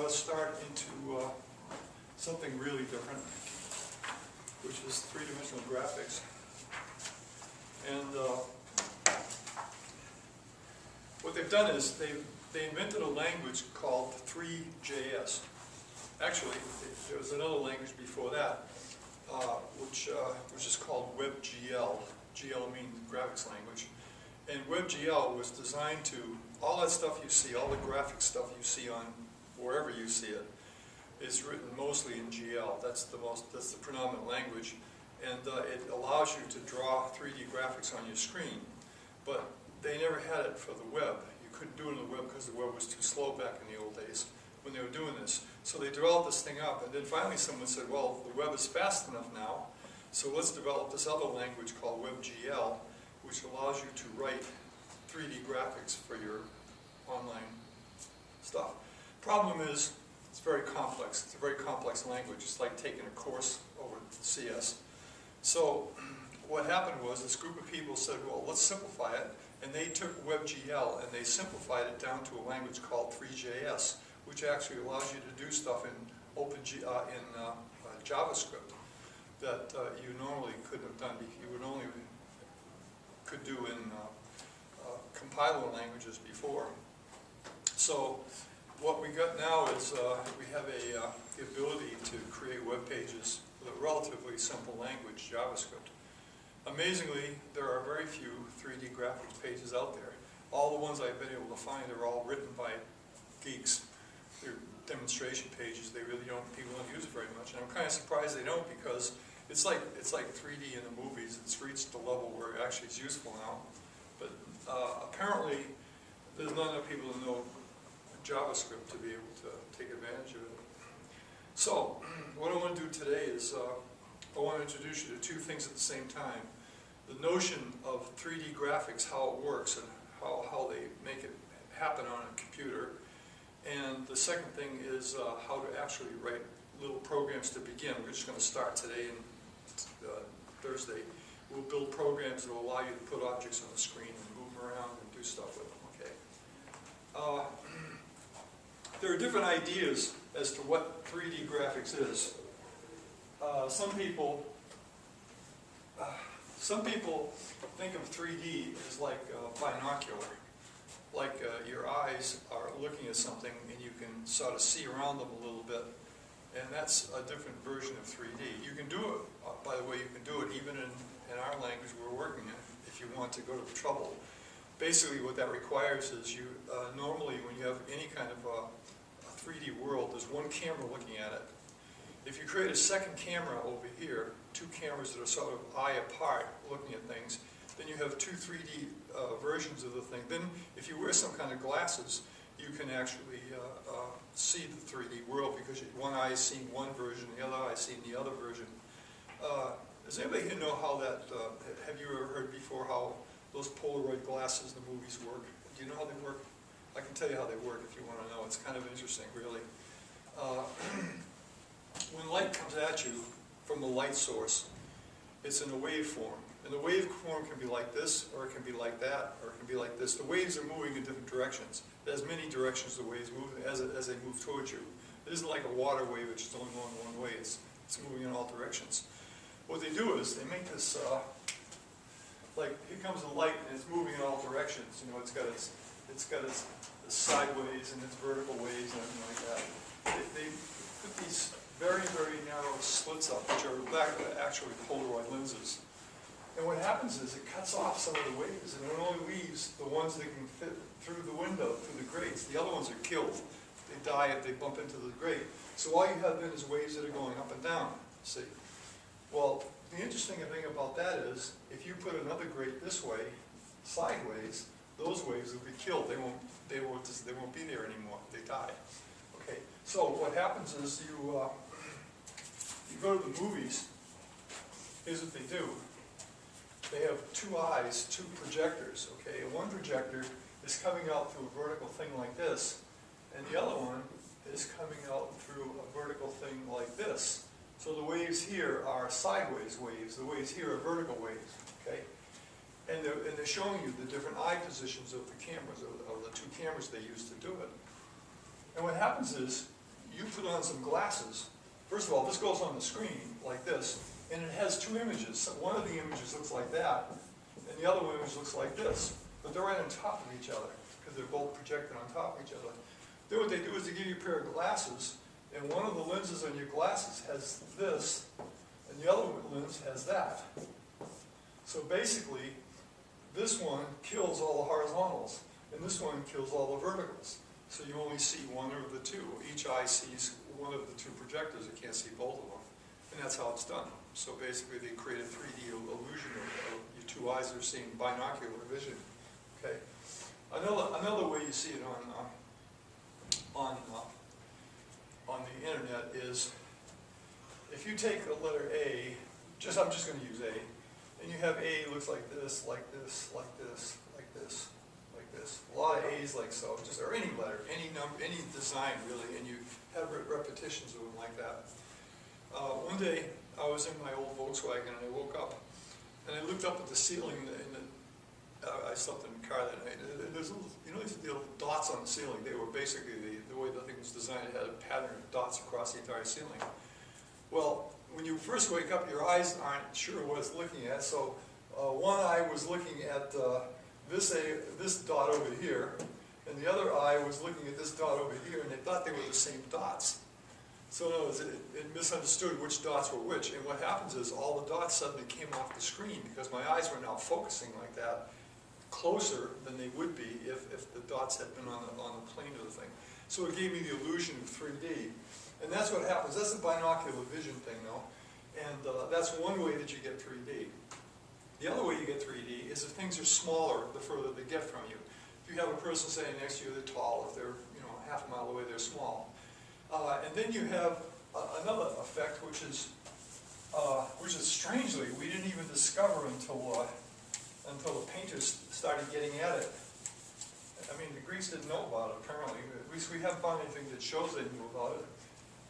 start into something really different, which is three-dimensional graphics. And what they've done is they invented a language called threejs. Actually, there was another language before that, which is called WebGL. GL means graphics language. And WebGL was designed to, all that stuff you see, all the graphic stuff you see on wherever you see it, is written mostly in GL. That's the predominant language. And it allows you to draw 3D graphics on your screen. But they never had it for the web. You couldn't do it on the web because the web was too slow back in the old days when they were doing this. So they developed this thing up, and then finally someone said, well, the web is fast enough now, so let's develop this other language called WebGL, which allows you to write 3D graphics for your online stuff. Problem is, it's very complex. It's a very complex language. It's like taking a course over CS. So what happened was this group of people said, well, let's simplify it. And they took WebGL and they simplified it down to a language called threejs, which actually allows you to do stuff in JavaScript that you normally couldn't have done. You would only could do in compiler languages before. So what we got now is we have the ability to create web pages with a relatively simple language, JavaScript. Amazingly, there are very few 3D graphics pages out there. All the ones I've been able to find are all written by geeks. They're demonstration pages. They really don't, people don't use it very much. And I'm kind of surprised they don't, because it's like 3D in the movies. It's reached the level where it actually is useful now. But apparently, there's not enough people who know JavaScript to be able to take advantage of it. So, what I want to do today is I want to introduce you to two things at the same time. The notion of 3D graphics, how it works, and how they make it happen on a computer. And the second thing is how to actually write little programs to begin. We're just going to start today and Thursday. We'll build programs that will allow you to put objects on the screen and move them around and do stuff with them. Okay. There are different ideas as to what 3D graphics is. Some people think of 3D as like binocular, like your eyes are looking at something and you can sort of see around them a little bit, and that's a different version of 3D. You can do it, by the way, you can do it even in our language we're working in, if you want to go to the trouble. Basically what that requires is you, normally when you have any kind of a 3D world, there's one camera looking at it. If you create a second camera over here, two cameras that are sort of eye apart looking at things, then you have two 3D versions of the thing. Then if you wear some kind of glasses, you can actually see the 3D world, because one eye is seeing one version, the other eye is seeing the other version. Does anybody here know how that, have you ever heard before how those Polaroid glasses in the movies work? Do you know how they work? I can tell you how they work if you want to know. It's kind of interesting, really. When light comes at you from the light source, it's in a waveform. And the waveform can be like this, or it can be like that, or it can be like this. The waves are moving in different directions. There's many directions the waves move as they move towards you. It isn't like a water wave which is only going one way. It's moving in all directions. What they do is they make this, like here comes the light and it's moving in all directions. You know, it's got its sideways and its vertical ways and everything like that. They put these very, very narrow slits up, which are actually Polaroid lenses. And what happens is it cuts off some of the waves, and it only leaves the ones that can fit through the window, through the grates. The other ones are killed. They die if they bump into the grate. So all you have then is waves that are going up and down, see? Well, the interesting thing about that is, if you put another grate this way, sideways, those waves will be killed. They won't be there anymore. They die. Okay. So what happens is you go to the movies. Here's what they do. They have two eyes, two projectors. Okay, and one projector is coming out through a vertical thing like this, and the other one is coming out through a vertical thing like this. So the waves here are sideways waves. The waves here are vertical waves. Okay. And they're showing you the different eye positions of the cameras, of the two cameras they use to do it. And what happens is, you put on some glasses. First of all, this goes on the screen like this, and it has two images. So one of the images looks like that, and the other image looks like this. But they're right on top of each other, because they're both projected on top of each other. Then what they do is they give you a pair of glasses, and one of the lenses on your glasses has this, and the other lens has that. So basically, this one kills all the horizontals, and this one kills all the verticals. So you only see one of the two. Each eye sees one of the two projectors. It can't see both of them. And that's how it's done. So basically they create a 3D illusion of your two eyes are seeing binocular vision. Okay. Another way you see it on the internet is if you take a letter A, I'm just going to use A, and you have A looks like this, like this, like this, like this, like this. A lot of A's like so, or any letter, any number, any design really, and you have repetitions of them like that. One day I was in my old Volkswagen and I woke up and I looked up at the ceiling I slept in the car that night. There's little, these little dots on the ceiling. They were basically the way the thing was designed. It had a pattern of dots across the entire ceiling. Well, when you first wake up, your eyes aren't sure what it's looking at. So one eye was looking at this dot over here, and the other eye was looking at this dot over here, and they thought they were the same dots. So in other words, it misunderstood which dots were which. And what happens is all the dots suddenly came off the screen because my eyes were now focusing like that, closer than they would be if the dots had been on the plane of the thing. So it gave me the illusion of 3D. And that's what happens. That's a binocular vision thing, though. And that's one way that you get 3D. The other way you get 3D is if things are smaller, the further they get from you. If you have a person standing next to you, they're tall. If they're half a mile away, they're small. And then you have another effect, which is strangely we didn't even discover until the painters started getting at it. I mean, the Greeks didn't know about it apparently. At least we haven't found anything that shows they knew about it.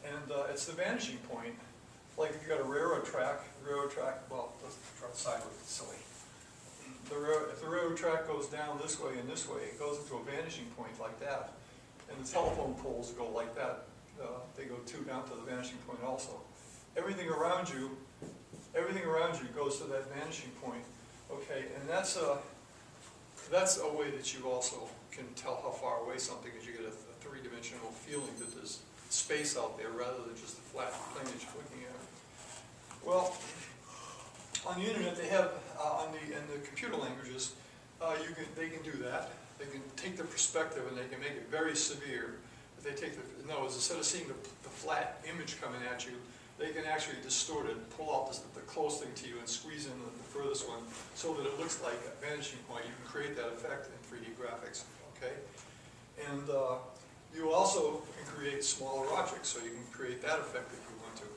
And it's the vanishing point. Like if you got a railroad track, well, let's try sideways, it's silly. If the railroad track goes down this way and this way, it goes into a vanishing point like that. And the telephone poles go like that. They go down to the vanishing point also. Everything around you goes to that vanishing point. Okay, and that's a way that you also can tell how far away something is. You get a three-dimensional feeling that there's space out there rather than just the flat plane that you're looking at. Well, on the internet they have in the computer languages they can do that. They can take the perspective and they can make it very severe. If they take in other words, instead of seeing the flat image coming at you, they can actually distort it, pull out the close thing to you and squeeze in the furthest one so that it looks like a vanishing point. You can create that effect in 3D graphics, okay? And you also can create smaller objects, so you can create that effect if you want to.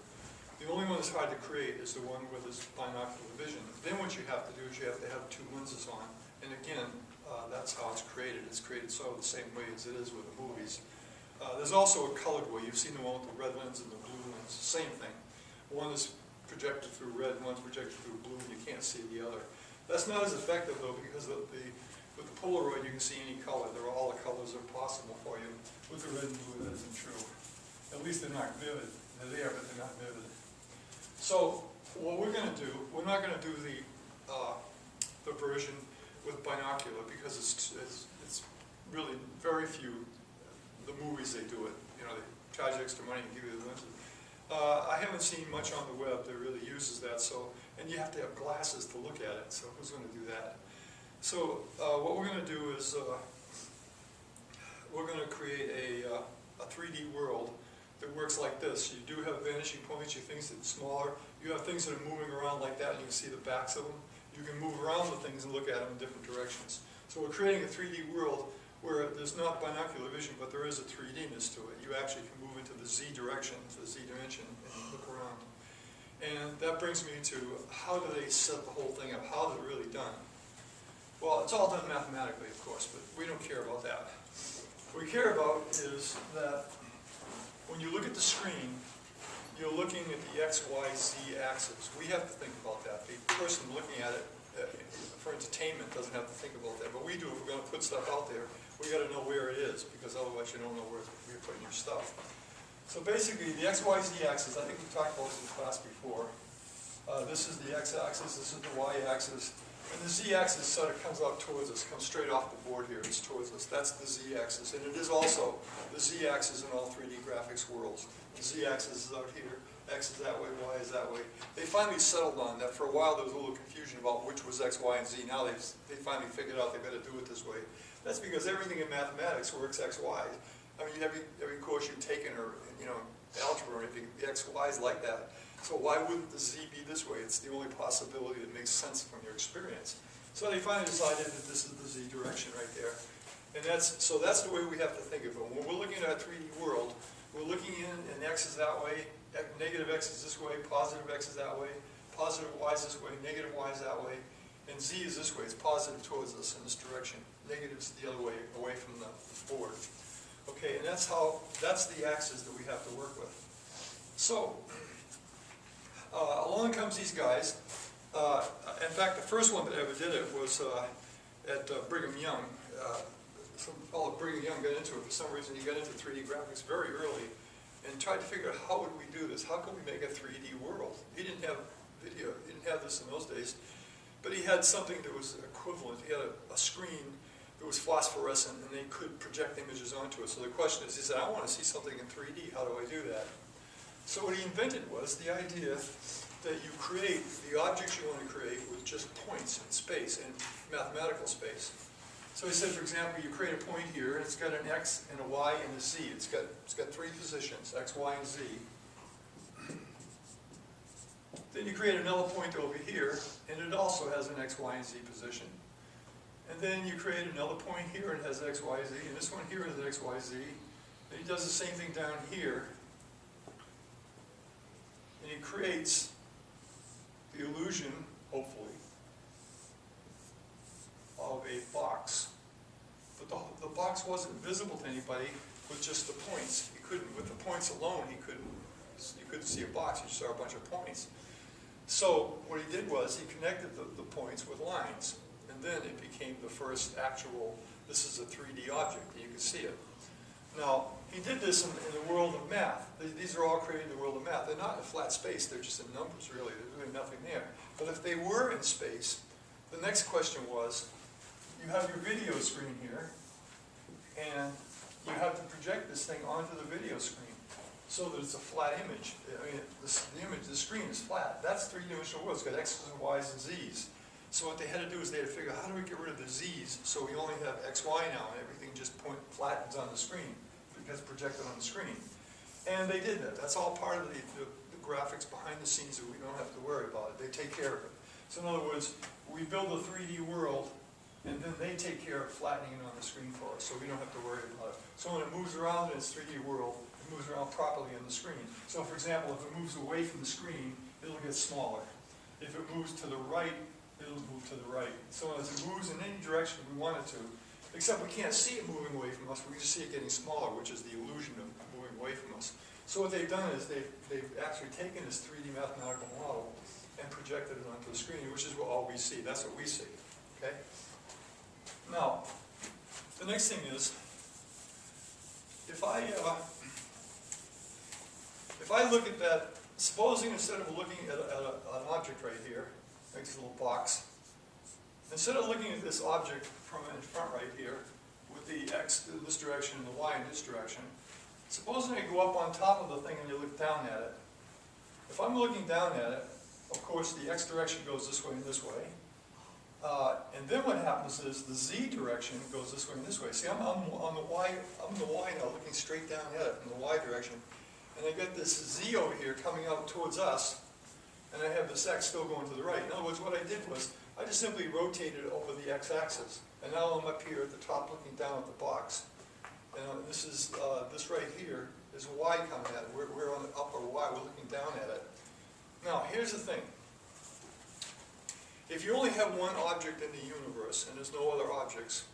The only one that's hard to create is the one with this binocular vision. Then what you have to do is you have to have two lenses on. And again, that's how it's created. It's created sort of the same way as it is with the movies. There's also a colored way. You've seen the one with the red lens and the blue lens. Same thing. One is projected through red, one's projected through blue, and you can't see the other. That's not as effective, though, because with the Polaroid, you can see any color. All the colors are possible for you. With the red and blue, that isn't true. At least they're not vivid. They're there, but they're not vivid. So what we're going to do, we're not going to do the version with binocular because it's really very few. The movies they do it. They charge extra money and give you the lenses. I haven't seen much on the web that really uses that. And you have to have glasses to look at it. So who's going to do that? So what we're going to do is we're going to create a 3D world that works like this. You do have vanishing points. You have things that are smaller. You have things that are moving around like that, and you can see the backs of them. You can move around the things and look at them in different directions. So we're creating a 3D world where there's not binocular vision, but there is a 3D-ness to it. You actually can move into the Z direction, the Z dimension, and look around. And that brings me to how do they set the whole thing up? How is it really done? Well, it's all done mathematically, of course, but we don't care about that. What we care about is that when you look at the screen, you're looking at the X, Y, Z axis. We have to think about that. The person looking at it for entertainment doesn't have to think about that, but we do. If we're going to put stuff out there, we got to know where it is, because otherwise you don't know where you're putting your stuff. So basically, the x, y, z axis, I think we talked about this in class before. This is the x-axis, this is the y-axis, and the z-axis sort of comes out towards us, comes straight off the board here, it's towards us. That's the z-axis, and it is also the z-axis in all 3D graphics worlds. The z-axis is out here, x is that way, y is that way. They finally settled on that. For a while there was a little confusion about which was x, y, and z. Now they finally figured out they better do it this way. That's because everything in mathematics works x, y. I mean, every course you've taken, or algebra or anything, the x, y is like that. So why wouldn't the z be this way? It's the only possibility that makes sense from your experience. So they finally decided that this is the z direction right there. And that's the way we have to think of it. When we're looking at our 3D world, we're looking in, and x is that way, negative x is this way, positive x is that way, positive y is this way, negative y is that way, and z is this way. It's positive towards us in this direction. Negative is the other way, away from the board. Okay, and that's the axis that we have to work with. So, along comes these guys. In fact, the first one that ever did it was at Brigham Young. Some fellow at Brigham Young got into it. For some reason, he got into 3D graphics very early and tried to figure out how would we do this? How could we make a 3D world? He didn't have video. He didn't have this in those days. But he had something that was equivalent. He had a screen that was phosphorescent, and they could project images onto it. So the question is, he said, I want to see something in 3D. How do I do that? So what he invented was the idea that you create the objects you want to create with just points in space, in mathematical space. So he said, for example, you create a point here, and it's got an x and a y and a z. It's got three positions, x, y, and z. Then you create another point over here, and it also has an x, y, and z position. And then you create another point here, and it has x, y, z, and this one here has an x, y, z. Then he does the same thing down here, and he creates the illusion, hopefully, of a box. But the box wasn't visible to anybody with just the points. He couldn't, with the points alone, you couldn't see a box, you just saw a bunch of points. So what he did was he connected the points with lines, and then it became the first actual, this is a 3D object, and you can see it. Now, he did this in the world of math. These are all created in the world of math. They're not in a flat space, they're just in numbers, really. There's really nothing there. But if they were in space, the next question was, you have your video screen here, and you have to project this thing onto the video screen so that it's a flat image. I mean, the screen is flat. That's three-dimensional world. It's got x's and y's and z's. So what they had to do is they had to figure out, how do we get rid of the z's so we only have x, y now, and everything just flattens on the screen because projected on the screen. And they did that. That's all part of the graphics behind the scenes that we don't have to worry about it. They take care of it. So in other words, we build a 3D world, and then they take care of flattening it on the screen for us, so we don't have to worry about it. So when it moves around in its 3D world, it moves around properly on the screen. So for example, if it moves away from the screen, it'll get smaller. If it moves to the right, it'll move to the right. So as it moves in any direction we want it to, except we can't see it moving away from us, we can just see it getting smaller, which is the illusion of moving away from us. So what they've done is they've actually taken this 3D mathematical model and projected it onto the screen, which is all we see. That's what we see. Okay? Now, the next thing is, if I look at that, supposing instead of looking at an object right here, like this little box, instead of looking at this object from in front right here, with the x in this direction and the y in this direction, supposing I go up on top of the thing and you look down at it. If I'm looking down at it, of course the x direction goes this way and this way. And then what happens is the z direction goes this way and this way. See, I'm on the y now, looking straight down at it in the y direction. And I get this z over here coming out towards us, and I have this x still going to the right. In other words, what I did was, I just simply rotated over the x-axis. And now I'm up here at the top looking down at the box. And this is, this right here is y coming at it. We're on the upper y, we're looking down at it. Now, here's the thing. If you only have one object in the universe, and there's no other objects,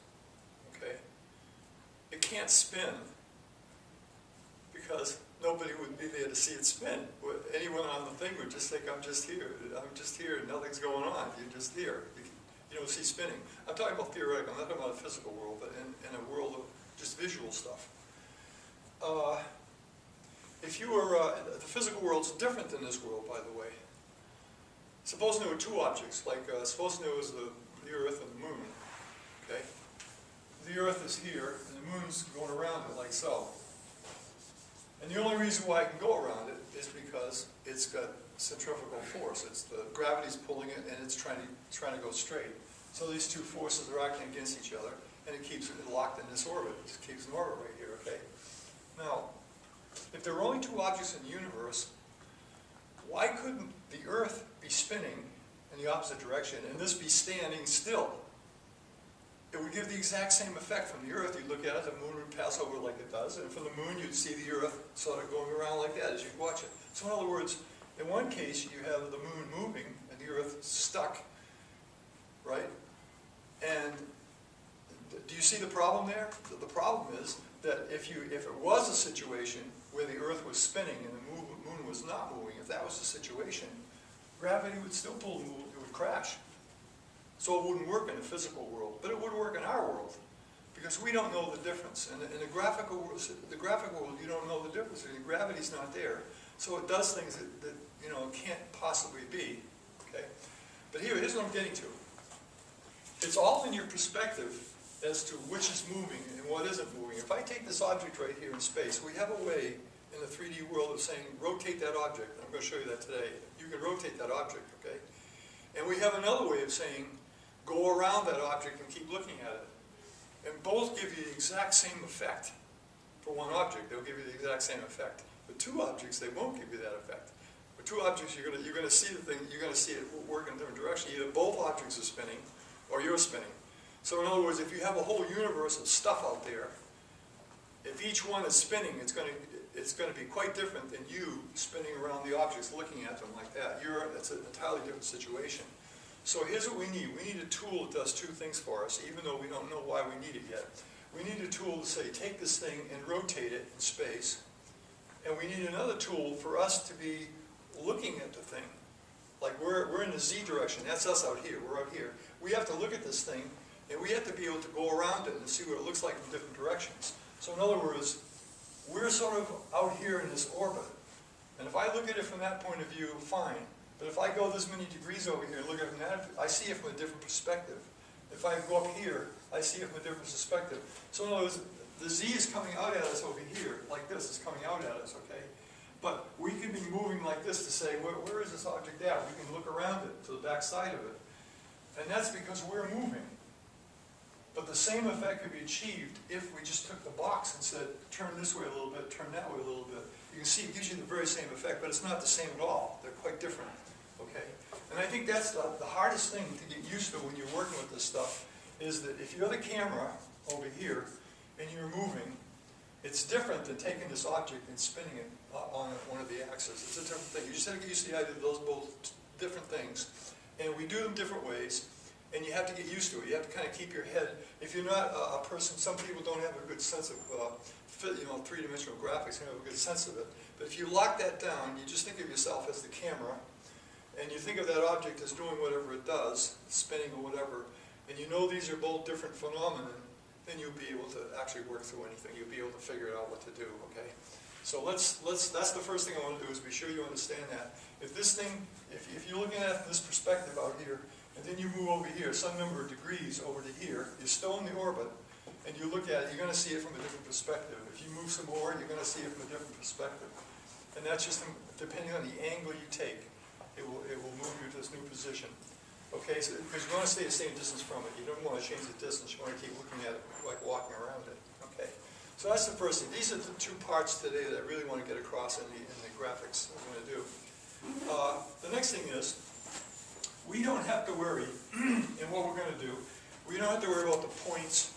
okay, it can't spin, because nobody would be there to see it spin. Anyone on the thing would just think, I'm just here, and nothing's going on, you're just here. You don't see spinning. I'm talking about theoretical, I'm not talking about a physical world, but in a world of just visual stuff. if you were, the physical world's different than this world, by the way. Supposing there were two objects, like supposing there was the Earth and the Moon, okay? The Earth is here, and the Moon's going around it like so. And the only reason why I can go around it is because it's got centrifugal force. It's the gravity's pulling it, and it's trying to go straight. So these two forces are acting against each other, and it keeps it locked in this orbit. It just keeps an orbit right here, okay? Now, if there were only two objects in the universe, why couldn't the Earth be spinning in the opposite direction and this be standing still? It would give the exact same effect. From the Earth, you'd look at it, the Moon would pass over like it does, and from the Moon, you'd see the Earth sort of going around like that as you'd watch it. So in other words, in one case, you have the Moon moving and the Earth stuck, right? And do you see the problem there? The problem is that if it was a situation where the Earth was spinning and the Moon was not moving, if that was the situation, gravity would still pull the Moon, it would crash. So it wouldn't work in the physical world, but it would work in our world, because we don't know the difference. In the graphical world, you don't know the difference. I mean, gravity's not there, so it does things that you know can't possibly be. Okay, but here's what I'm getting to. It's all in your perspective as to which is moving and what isn't moving. If I take this object right here in space, we have a way in the 3D world of saying rotate that object. I'm going to show you that today. You can rotate that object, okay? And we have another way of saying go around that object and keep looking at it. And both give you the exact same effect. For one object, they'll give you the exact same effect. With two objects, they won't give you that effect. With two objects, you're going to see the thing, you're going to see it work in a different direction. Either both objects are spinning, or you're spinning. So in other words, if you have a whole universe of stuff out there, if each one is spinning, it's going to be quite different than you spinning around the objects, looking at them like that. It's an entirely different situation. So here's what we need. We need a tool that does two things for us, even though we don't know why we need it yet. We need a tool to say, take this thing and rotate it in space. And we need another tool for us to be looking at the thing. Like we're in the Z direction. That's us out here. We're out here. We have to look at this thing, and we have to be able to go around it and see what it looks like in different directions. So in other words, we're sort of out here in this orbit. And if I look at it from that point of view, fine. But if I go this many degrees over here and look at it from that, I see it from a different perspective. If I go up here, I see it from a different perspective. So in other words, the Z is coming out at us over here, like this, it's coming out at us, okay? But we can be moving like this to say, where is this object at? We can look around it to the back side of it. And that's because we're moving. But the same effect could be achieved if we just took the box and said, turn this way a little bit, turn that way a little bit. You can see it gives you the very same effect, but it's not the same at all. They're quite different, okay? And I think that's the hardest thing to get used to when you're working with this stuff, is that if you're the camera over here and you're moving, it's different than taking this object and spinning it on one of the axes. It's a different thing. You just have to get used to the idea of those both different things. And we do them different ways. And you have to get used to it. You have to kind of keep your head. If you're not a person, some people don't have a good sense of three-dimensional graphics. They don't have a good sense of it. But if you lock that down, you just think of yourself as the camera, and you think of that object as doing whatever it does, spinning or whatever, and you know these are both different phenomena, then you'll be able to actually work through anything. You'll be able to figure out what to do. Okay. So that's the first thing I want to do, is be sure you understand that. If this thing, if you're looking at it from this perspective out here, and then you move over here, some number of degrees over to here, you're still in the orbit, and you look at it, you're going to see it from a different perspective. If you move some more, you're going to see it from a different perspective. And that's just depending on the angle you take, it will move you to this new position. Okay, so because you want to stay the same distance from it. You don't want to change the distance. You want to keep looking at it like walking around it. Okay, so that's the first thing. These are the two parts today that I really want to get across in the graphics I'm going to do. The next thing is, we don't have to worry in what we're going to do. We don't have to worry about the points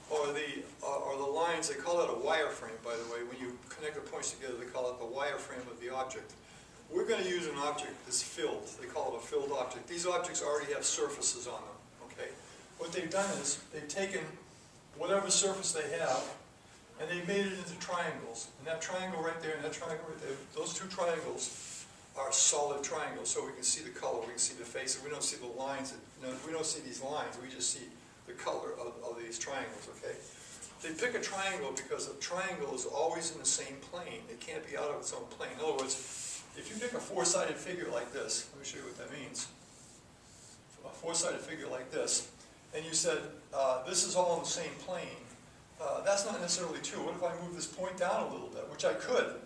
or the lines. They call it a wireframe, by the way. When you connect the points together, they call it the wireframe of the object. We're going to use an object that's filled. They call it a filled object. These objects already have surfaces on them. Okay. What they've done is they've taken whatever surface they have, and they've made it into triangles. And that triangle right there and that triangle right there, those two triangles are solid triangles, so we can see the color, we can see the face, and we don't see the lines. We don't see these lines, we just see the color of these triangles, okay? They pick a triangle because a triangle is always in the same plane. It can't be out of its own plane. In other words, if you pick a four-sided figure like this, let me show you what that means. A four-sided figure like this, and you said, this is all in the same plane, that's not necessarily true. What if I move this point down a little bit, which I could,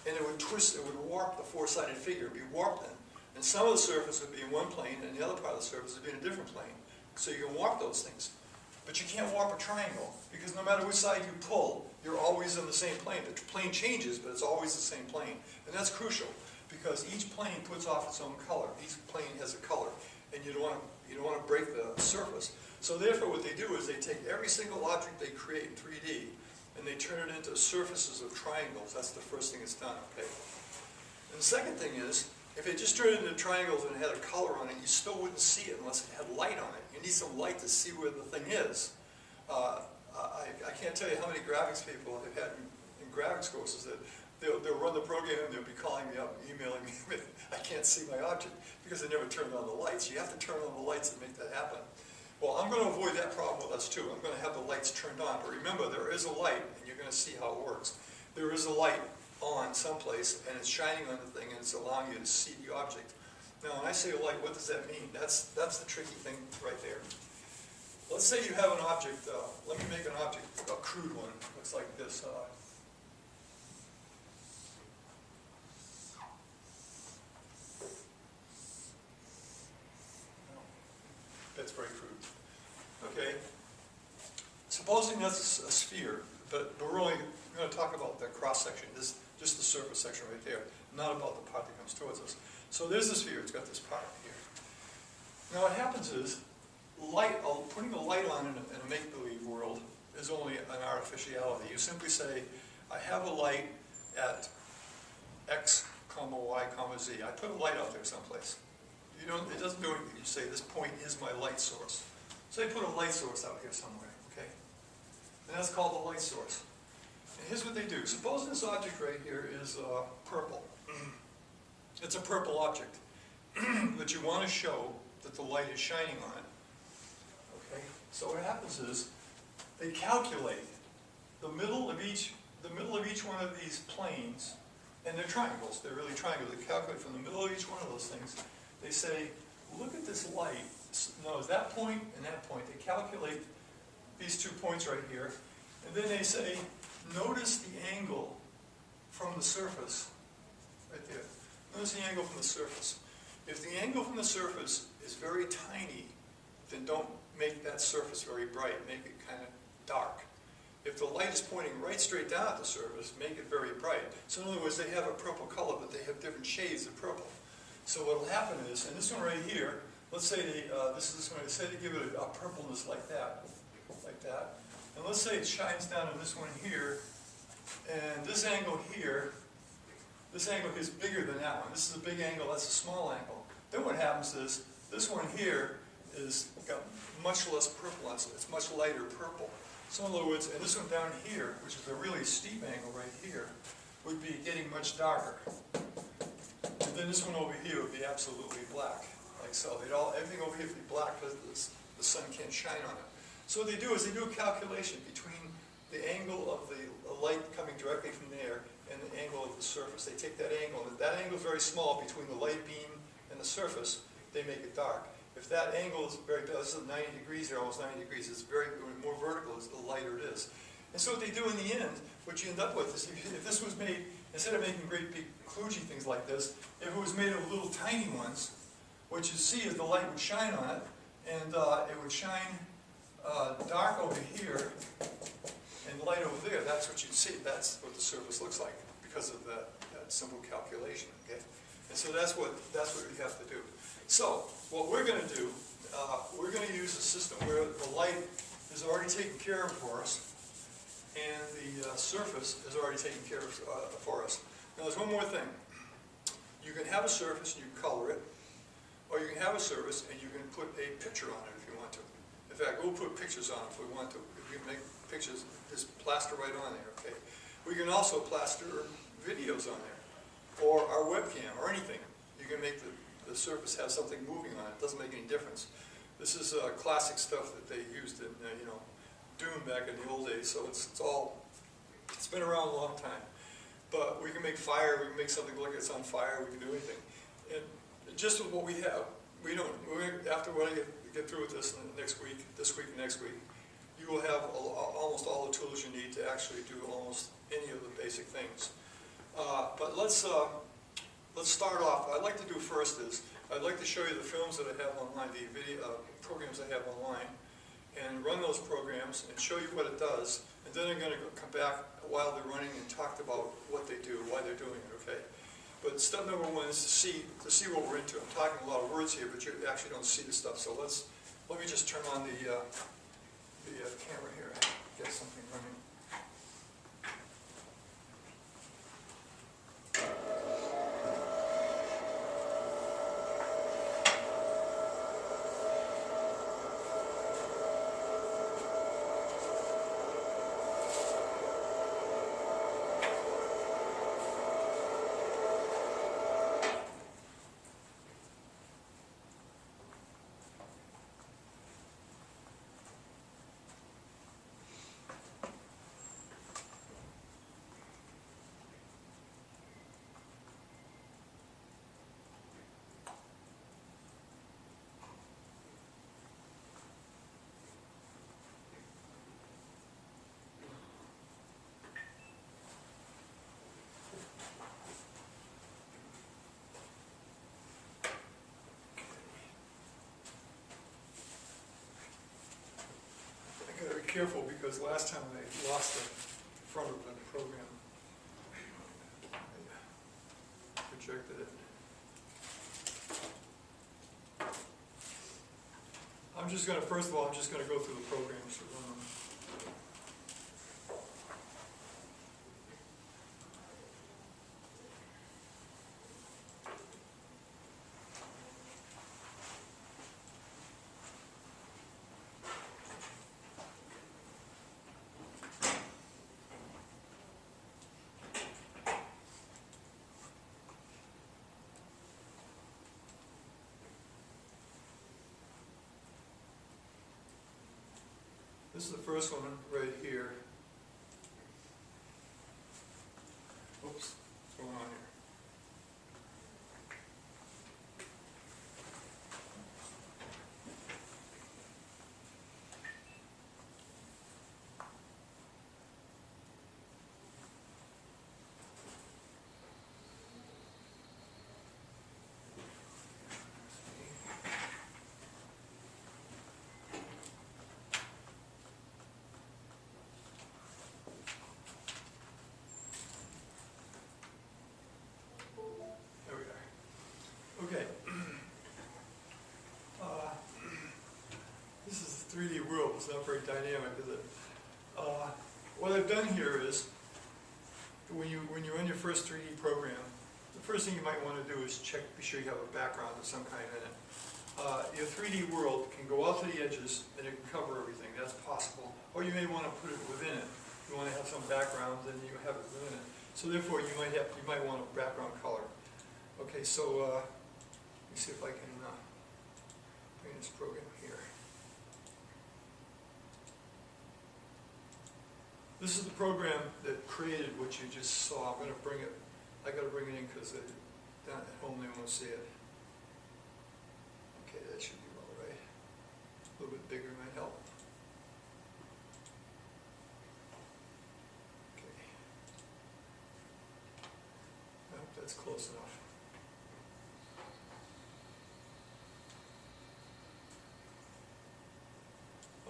and it would twist, it would warp the four-sided figure, it'd be warped then. And some of the surface would be in one plane, and the other part of the surface would be in a different plane. So you can warp those things. But you can't warp a triangle, because no matter which side you pull, you're always in the same plane. The plane changes, but it's always the same plane. And that's crucial, because each plane puts off its own color. Each plane has a color, and you don't want to break the surface. So therefore what they do is they take every single object they create in 3D, and they turn it into surfaces of triangles. That's the first thing that's done, okay? And the second thing is, if they just turned it into triangles and it had a color on it, you still wouldn't see it unless it had light on it. You need some light to see where the thing is. I can't tell you how many graphics people have had in graphics courses that they'll run the program and they'll be calling me up, emailing me, I can't see my object because they never turned on the lights. You have to turn on the lights to make that happen. Well, I'm going to avoid that problem with us too. I'm going to have the lights turned on. But remember, there is a light, and you're going to see how it works. There is a light on someplace, and it's shining on the thing, and it's allowing you to see the object. Now, when I say light, what does that mean? That's the tricky thing right there. Let's say you have an object. Let me make an object, a crude one. Looks like this. That's very crude. Okay. Supposing that's a sphere, but we're only going to talk about the cross section, just the surface section right there, not about the part that comes towards us. So there's the sphere, it's got this part here. Now what happens is, putting a light on in a make-believe world is only an artificiality. You simply say, I have a light at X, Y, Z. I put a light out there someplace. It doesn't do anything. You say, this point is my light source. So you put a light source out here somewhere, okay? And that's called the light source. And here's what they do. Suppose this object right here is purple. It's a purple object. But you want to show that the light is shining on it. Okay? So what happens is, they calculate the middle of each one of these planes, and they're triangles. They're really triangles. They calculate from the middle of each one of those things. They say, look at this light. No, that point and that point. They calculate these 2 points right here, and then they say, notice the angle from the surface, right there. Notice the angle from the surface. If the angle from the surface is very tiny, then don't make that surface very bright. Make it kind of dark. If the light is pointing right straight down at the surface, make it very bright. So in other words, they have a purple color, but they have different shades of purple. So what will happen is, and this one right here, let's say say they give it a purpleness like that, and let's say it shines down on this one here, and this angle here, this angle is bigger than that one. This is a big angle, that's a small angle. Then what happens is, this one here is got much less purple on it, it's much lighter purple. So in other words, and this one down here, which is a really steep angle right here, would be getting much darker. And then this one over here would be absolutely black, like so. Everything over here would be black because the sun can't shine on it. So what they do is they do a calculation between the angle of the light coming directly from there and the angle of the surface. They take that angle, and if that angle is very small between the light beam and the surface, they make it dark. If that angle is very big, this is 90 degrees here, almost 90 degrees, it's very more vertical, the lighter it is. And so what they do in the end, what you end up with is, if this was made, instead of making great big kludgy things like this, if it was made of little tiny ones, what you see is the light would shine on it, and it would shine dark over here and light over there. That's what you'd see. That's what the surface looks like because of that simple calculation. Okay, and so that's what you have to do. So what we're going to do, we're going to use a system where the light is already taken care of for us, and the surface is already taken care of for us. Now there's one more thing. You can have a surface and you color it, or you can have a surface and you can put a picture on it if you want to. In fact, we'll put pictures on it if we want to. If we can make pictures, just plaster right on there, okay? We can also plaster videos on there, or our webcam, or anything. You can make the surface have something moving on it. It doesn't make any difference. This is classic stuff that they used in, Dune back in the old days, so it's been around a long time. But we can make fire, we can make something look like it's on fire, we can do anything. And just with what we have, after when I get through with this next week, this week and next week, you will have almost all the tools you need to actually do almost any of the basic things. But let's start off. I'd like to do first is, I'd like to show you the films that I have online, the video programs I have online, and run those programs and show you what it does. And then I'm going to come back while they're running and talk about what they do, why they're doing it, okay? But step number one is to see what we're into. I'm talking a lot of words here, but you actually don't see the stuff. So let me just turn on the camera here and get something running. I gotta be careful because last time I lost the front of the program. I projected it. First of all, I'm just gonna go through the programs to run them. This is the first one right here. Oops, what's going on here? Okay. This is a 3D world. It's not very dynamic, is it? What I've done here is, when you run your first 3D program, the first thing you might want to do is be sure you have a background of some kind in it. Your 3D world can go out to the edges and it can cover everything. That's possible. Or you may want to put it within it. You want to have some background, then you have it within it. So therefore, you might want a background color. Okay, so let me see if I can bring this program here. This is the program that created what you just saw. I'm going to bring it. I got to bring it in because down at home they won't see it. Okay, that should be all right. A little bit bigger might help. Okay. I hope that's close enough.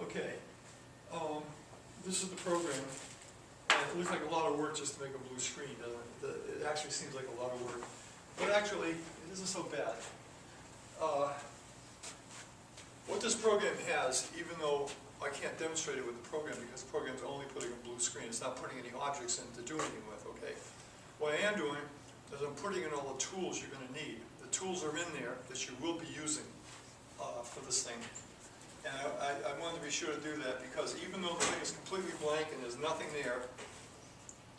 Okay, this is the program, and it looks like a lot of work just to make a blue screen, doesn't it? It actually seems like a lot of work, but actually, it isn't so bad. What this program has, even though I can't demonstrate it with the program because the program is only putting a blue screen, it's not putting any objects in to do anything with, okay? What I am doing is I'm putting in all the tools you're going to need. The tools are in there that you will be using for this thing. And I wanted to be sure to do that because even though the thing is completely blank and there's nothing there,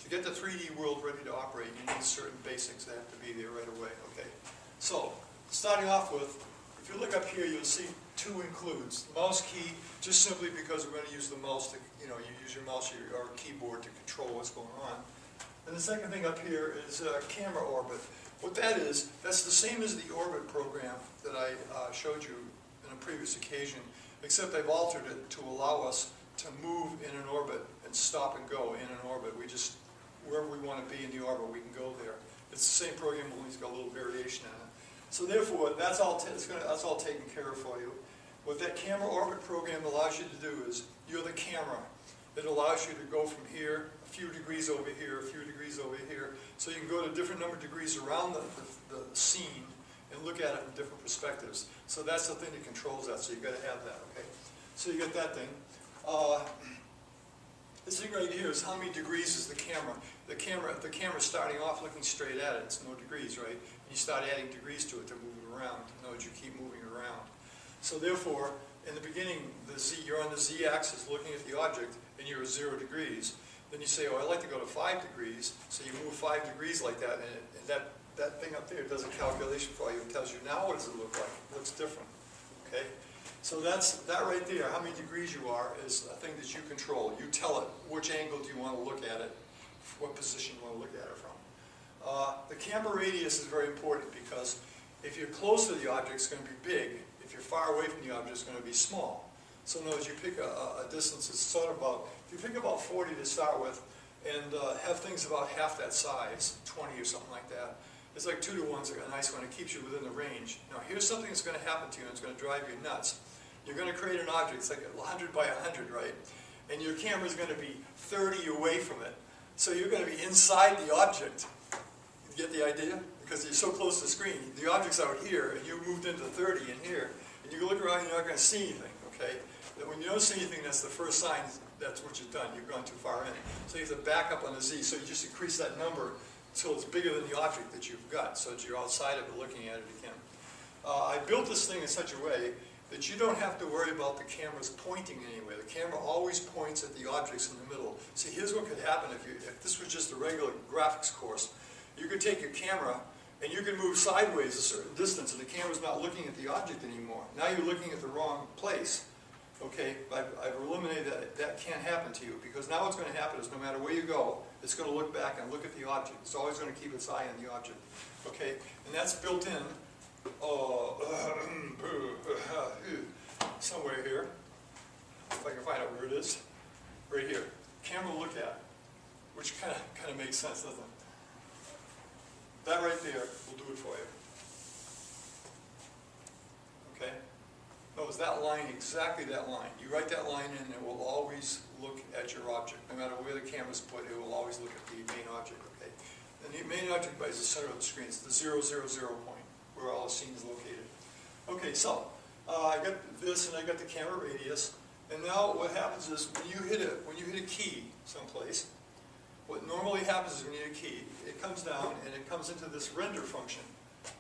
to get the 3D world ready to operate, you need certain basics that have to be there right away, okay? So, starting off with, if you look up here, you'll see two includes. The mouse key, just simply because we're going to use the mouse to, you use your mouse or keyboard to control what's going on. And the second thing up here is camera orbit. What that is, that's the same as the orbit program that I showed you in a previous occasion, except I've altered it to allow us to move in an orbit and stop and go in an orbit. We just, wherever we want to be in the orbit, we can go there. It's the same program, only it's got a little variation in it. So therefore, that's all taken care of for you. What that camera orbit program allows you to do is, you're the camera. It allows you to go from here, a few degrees over here, a few degrees over here, so you can go to a different number of degrees around the scene and look at it from different perspectives. So that's the thing that controls that, so you've got to have that, okay? So you get that thing. This thing right here is how many degrees is the camera. The camera's starting off looking straight at it, it's no degrees, right? And you start adding degrees to it to move it around. In other words, you keep moving it around. So therefore, in the beginning, you're on the z-axis looking at the object, and you're at 0 degrees. Then you say, oh, I'd like to go to 5 degrees, so you move 5 degrees like that, and that thing up there does a calculation for you. It tells you, now what does it look like? It looks different, okay? So that right there, how many degrees you are, is a thing that you control. You tell it which angle do you want to look at it, what position you want to look at it from. The camera radius is very important because if you're close to the object, it's going to be big. If you're far away from the object, it's going to be small. So in other words, you pick a distance that's sort of about, if you pick about 40 to start with, and have things about half that size, 20 or something like that, it's like 2 to 1's a nice one. It keeps you within the range. Now here's something that's going to happen to you and it's going to drive you nuts. You're going to create an object, it's like 100 by 100, right? And your camera's going to be 30 away from it. So you're going to be inside the object. You get the idea? Because you're so close to the screen. The object's out here and you moved into 30 in here. And you look around and you're not going to see anything, okay? That when you don't see anything, that's the first sign that's what you've done. You've gone too far in. So you have to back up on the Z. So you just increase that number until it's bigger than the object that you've got, so that you're outside of it looking at it again. I built this thing in such a way that you don't have to worry about the camera's pointing anywhere. The camera always points at the objects in the middle. See, here's what could happen if this was just a regular graphics course. You could take your camera and you can move sideways a certain distance and the camera's not looking at the object anymore. Now you're looking at the wrong place. Okay, I've eliminated that. That can't happen to you because now what's going to happen is no matter where you go, it's going to look back and look at the object. It's always going to keep its eye on the object. Okay, and that's built in somewhere here. If I can find out where it is. Right here. Camera to look at, which kind of makes sense, doesn't it? That right there will do it for you. Okay? Notice that line, exactly that line. You write that line in, it will always look at your object. No matter where the camera's put, it will always look at the main object, okay? And the main object is the center of the screen. It's the 0, 0, 0 point, where all the scene is located. Okay, so, I got this and I got the camera radius. And now what happens is, when you hit a key someplace, what normally happens is when you hit a key, it comes down and it comes into this render function.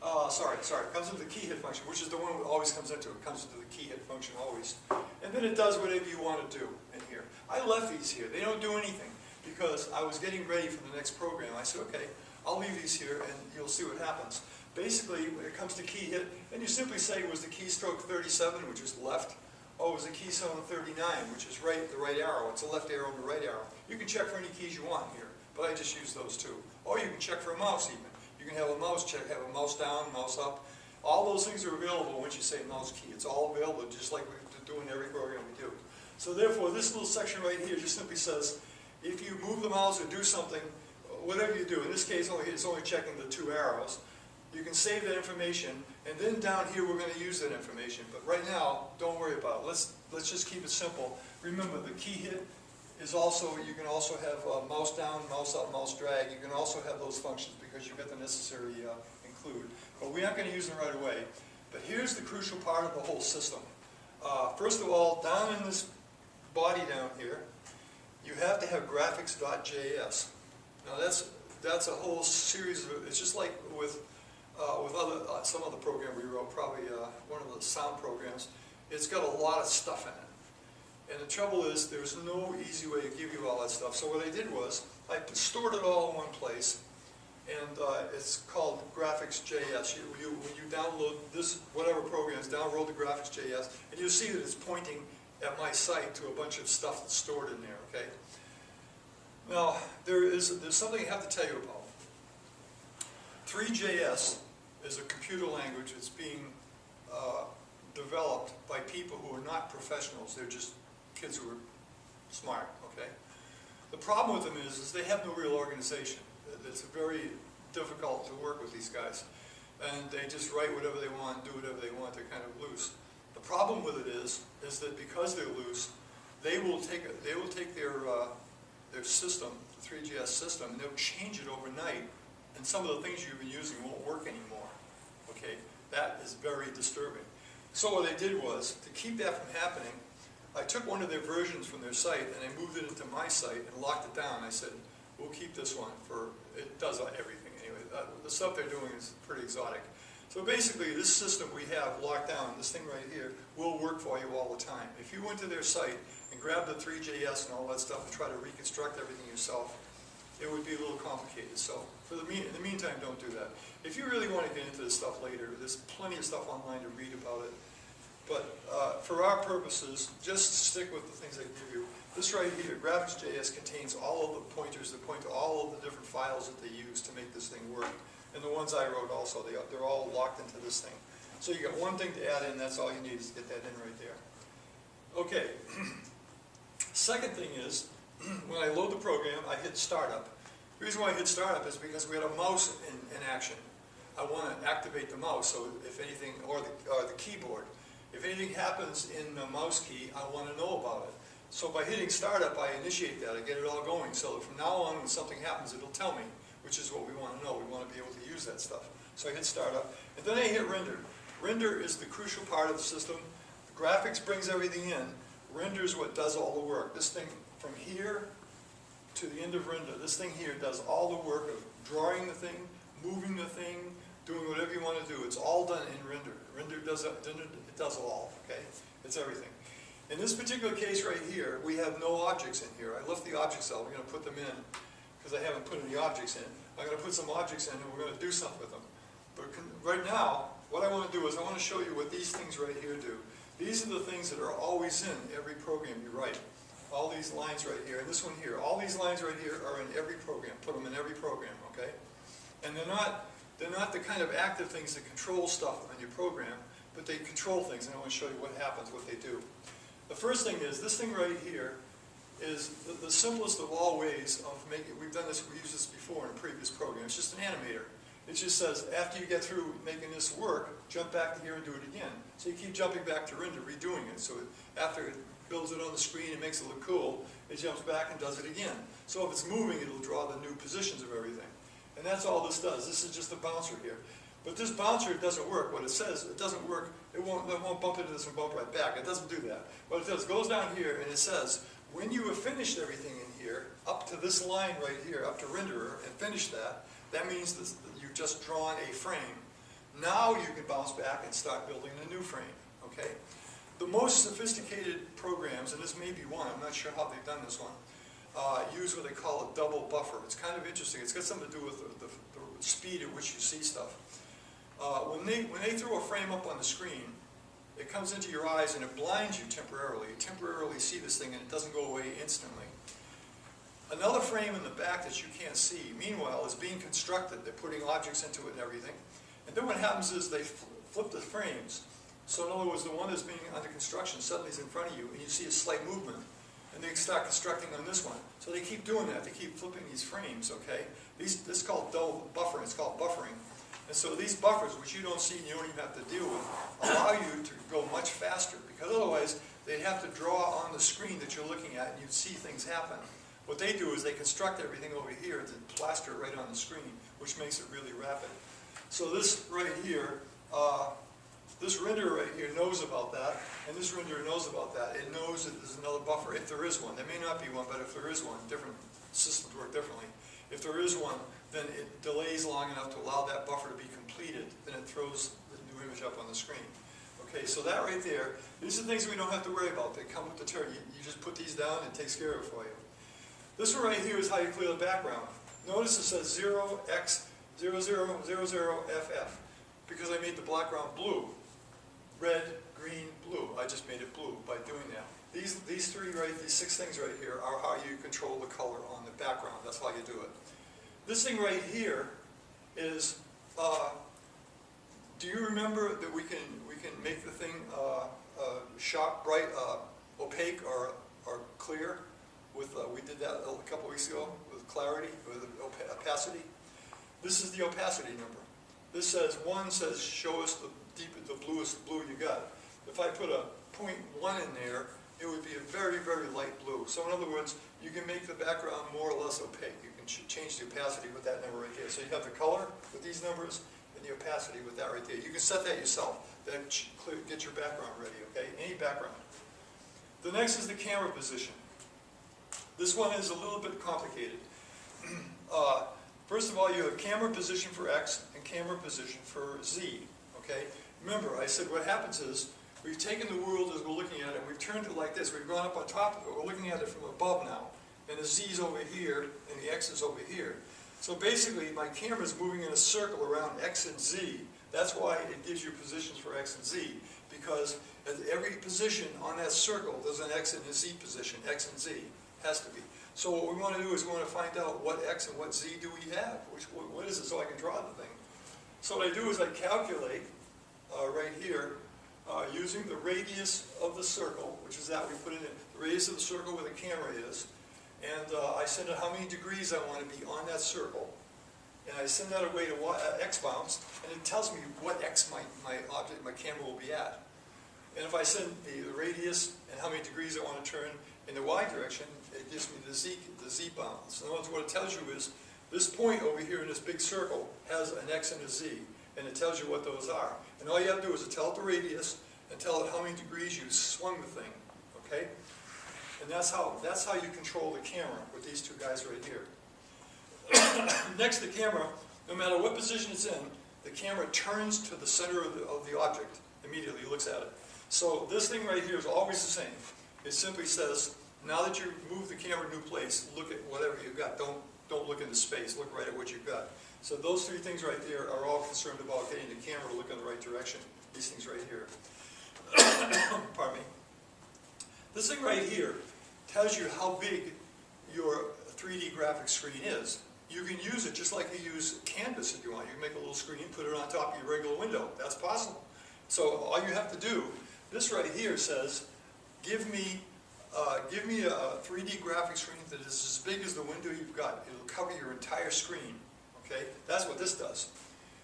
It comes into the key hit function, which is the one that always comes into it. It comes into the key hit function always. And then it does whatever you want to do in here. I left these here. They don't do anything because I was getting ready for the next program. I said, okay, I'll leave these here and you'll see what happens. Basically, when it comes to key hit, then you simply say, was the keystroke 37, which is left? Oh, it was the keystroke 39, which is right, the right arrow. It's a left arrow and the right arrow. You can check for any keys you want here, but I just use those two. Or you can check for a mouse even. You can have a mouse check, have a mouse down, mouse up. All those things are available once you say mouse key. It's all available, just like we do in every program we do. So therefore, this little section right here just simply says, if you move the mouse or do something, whatever you do, in this case it's only checking the 2 arrows, you can save that information, and then down here we're going to use that information. But right now, don't worry about it. Let's just keep it simple. Remember, the key hit is also, you can also have mouse down, mouse up, mouse drag. You can also have those functions because you've got the necessary include. But we aren't going to use them right away. But here's the crucial part of the whole system. First of all, down in this body down here, you have to have graphics.js. Now that's a whole series of, it's just like with some other program we wrote, probably one of the sound programs. It's got a lot of stuff in it. And the trouble is, there's no easy way to give you all that stuff. So what I did was, I stored it all in one place, and it's called graphics.js. When you download this, whatever programs, download the graphics.js, and you'll see that it's pointing at my site to a bunch of stuff that's stored in there, okay? Now, there's something I have to tell you about. threejs is a computer language that's being developed by people who are not professionals. They're just kids who are smart, okay? The problem with them is they have no real organization. It's very difficult to work with these guys. And they just write whatever they want, do whatever they want. They're kind of loose. The problem with it is that because they're loose, they will take their system, the threejs system, and they'll change it overnight. And some of the things you've been using won't work anymore. Okay, that is very disturbing. So what I did was, to keep that from happening, I took one of their versions from their site and I moved it into my site and locked it down. I said, we'll keep this one for, it does everything anyway. The stuff they're doing is pretty exotic. So basically this system we have locked down, this thing right here, will work for you all the time. If you went to their site and grabbed the threejs and all that stuff and try to reconstruct everything yourself, it would be a little complicated. So in the meantime, don't do that. If you really want to get into this stuff later, there's plenty of stuff online to read about it. But for our purposes, just stick with the things I give you. This right here, graphics.js, contains all of the pointers that point to all of the different files that they use to make this thing work. And the ones I wrote also, they're all locked into this thing. So you got one thing to add in, that's all you need is to get that in right there. Okay. Second thing is, when I load the program, I hit startup. The reason why I hit startup is because we had a mouse in action. I want to activate the mouse, so if anything, or the keyboard. If anything happens in the mouse key, I want to know about it. So by hitting startup, I initiate that, I get it all going, so that from now on when something happens, it'll tell me, which is what we want to know. We want to be able to use that stuff. So I hit startup, and then I hit render. Render is the crucial part of the system. The graphics brings everything in. Render is what does all the work. This thing from here to the end of render, this thing here does all the work of drawing the thing, moving the thing, doing whatever you want to do. It's all done in render. Render does it does it all, okay? It's everything. In this particular case right here, we have no objects in here. I left the objects out. We're going to put them in because I haven't put any objects in. I'm going to put some objects in and we're going to do something with them. But right now, what I want to do is I want to show you what these things right here do. These are the things that are always in every program you write. All these lines right here, and this one here. All these lines right here are in every program. Put them in every program, okay? And they're not the kind of active things that control stuff on your program, but they control things, and I want to show you what happens, what they do. The first thing is, this thing right here is the simplest of all ways of making, we've used this before in a previous program. It's just an animator. It just says, after you get through making this work, jump back to here and do it again. So you keep jumping back to render, redoing it. So after it builds it on the screen and makes it look cool, it jumps back and does it again. So if it's moving, it'll draw the new positions of everything. And that's all this does. This is just a bouncer here. But this bouncer doesn't work. What it says, it doesn't work. It won't bump into this and bump right back. It doesn't do that. What it does, it goes down here and it says, when you have finished everything in here, up to this line right here, up to renderer, and finished that, that means that you've just drawn a frame. Now you can bounce back and start building a new frame, okay? The most sophisticated programs, and this may be one, I'm not sure how they've done this one, use what they call a double buffer. It's kind of interesting. It's got something to do with the speed at which you see stuff. When they throw a frame up on the screen, it comes into your eyes and it blinds you temporarily. You temporarily see this thing and it doesn't go away instantly. Another frame in the back that you can't see, meanwhile, is being constructed. They're putting objects into it and everything. And then what happens is they flip the frames. So in other words, the one that's being under construction suddenly is in front of you and you see a slight movement. And they start constructing on this one. So they keep doing that. They keep flipping these frames, okay? This is called double buffering. It's called buffering. And so these buffers, which you don't see and you don't even have to deal with, allow you to go much faster. Because otherwise, they'd have to draw on the screen that you're looking at and you'd see things happen. What they do is they construct everything over here and plaster it right on the screen, which makes it really rapid. So this right here, this renderer right here knows about that, and this renderer knows about that. It knows that there's another buffer, if there is one. There may not be one, but if there is one, different systems work differently. If there is one, then it delays long enough to allow that buffer to be completed, then it throws the new image up on the screen. Okay, so that right there, these are things we don't have to worry about. They come with the turn. You just put these down and it takes care of it for you. This one right here is how you clear the background. Notice it says 0x 0000FF, because I made the background blue. Red, green, blue. I just made it blue by doing that. These three, right, these 6 things right here are how you control the color on the background. That's how you do it. This thing right here is, do you remember that we can make the thing sharp, bright, opaque, or clear? With we did that a couple weeks ago with clarity, with opacity. This is the opacity number. This says 1 says show us the bluest blue you got. If I put a 0.1 in there, it would be a very, very light blue. So in other words, you can make the background more or less opaque. You can change the opacity with that number right here. So you have the color with these numbers and the opacity with that right there. You can set that yourself. That get your background ready, okay? Any background. The next is the camera position. This one is a little bit complicated. First of all, you have camera position for X and camera position for Z, okay? Remember, I said what happens is, we've taken the world as we're looking at it, and we've turned it like this. We've gone up on top of it. We're looking at it from above now. And the Z's over here, and the X is over here. So basically, my camera's moving in a circle around X and Z. That's why it gives you positions for X and Z. Because at every position on that circle, there's an X and a Z position. X and Z has to be. So what we want to do is we want to find out what X and what Z do we have. What is it so I can draw the thing. So what I do is I calculate right here, using the radius of the circle, which is that we put in the radius of the circle where the camera is, and I send it how many degrees I want to be on that circle, and I send that away to X bounds, and it tells me what X my camera will be at. And if I send the radius and how many degrees I want to turn in the Y direction, it gives me the Z bounds. In other words, what it tells you is this point over here in this big circle has an X and a Z, and it tells you what those are. And all you have to do is tell it the radius and tell it how many degrees you swung the thing, okay? And that's how you control the camera with these 2 guys right here. Next, the camera, no matter what position it's in, the camera turns to the center of the object immediately, looks at it. So this thing right here is always the same. It simply says, now that you move the camera to a new place, look at whatever you've got. Don't look into space, look right at what you've got. So those 3 things right there are all concerned about getting the camera to look in the right direction. These things right here. Pardon me. This thing right here tells you how big your 3D graphic screen is. You can use it just like you use Canvas if you want. You can make a little screen, put it on top of your regular window. That's possible. So all you have to do, this right here says, give me a 3D graphic screen that is as big as the window you've got. It'll cover your entire screen. Okay? That's what this does.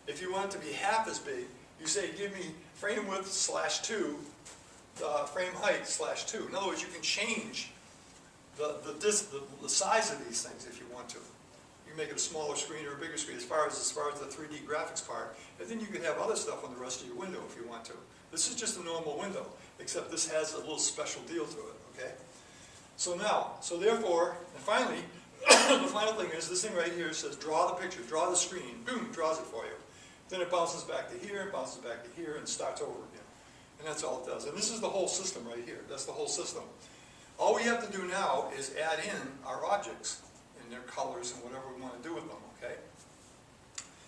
If you want it to be half as big, you say, give me frame width /2, frame height /2. In other words, you can change the size of these things if you want to. You can make it a smaller screen or a bigger screen as far as the 3D graphics part. And then you can have other stuff on the rest of your window if you want to. This is just a normal window, except this has a little special deal to it. Okay? So therefore, and finally, the final thing is, this thing right here says, draw the picture, draw the screen, boom, draws it for you. Then it bounces back to here, bounces back to here, and starts over again. And that's all it does. And this is the whole system right here. That's the whole system. All we have to do now is add in our objects and their colors and whatever we want to do with them, okay?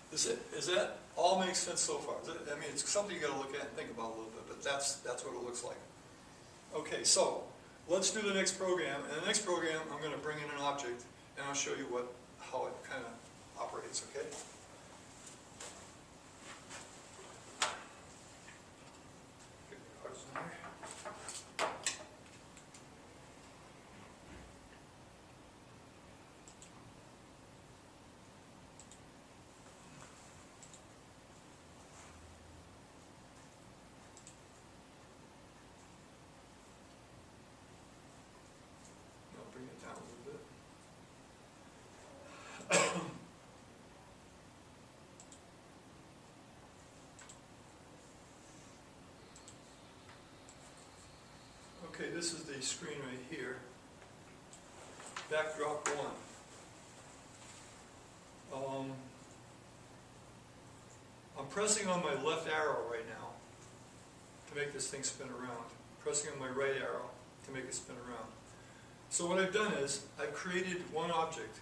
Does that all make sense so far? I mean, it's something you got to look at and think about a little bit, but that's what it looks like. Okay, so let's do the next program. And the next program, I'm going to bring in an object, and I'll show you how it kind of operates, okay? Get the cards in there. I'll bring it down a little bit. Okay, this is the screen right here. Backdrop 1. I'm pressing on my left arrow right now to make this thing spin around. Pressing on my right arrow to make it spin around. So what I've done is, I've created one object.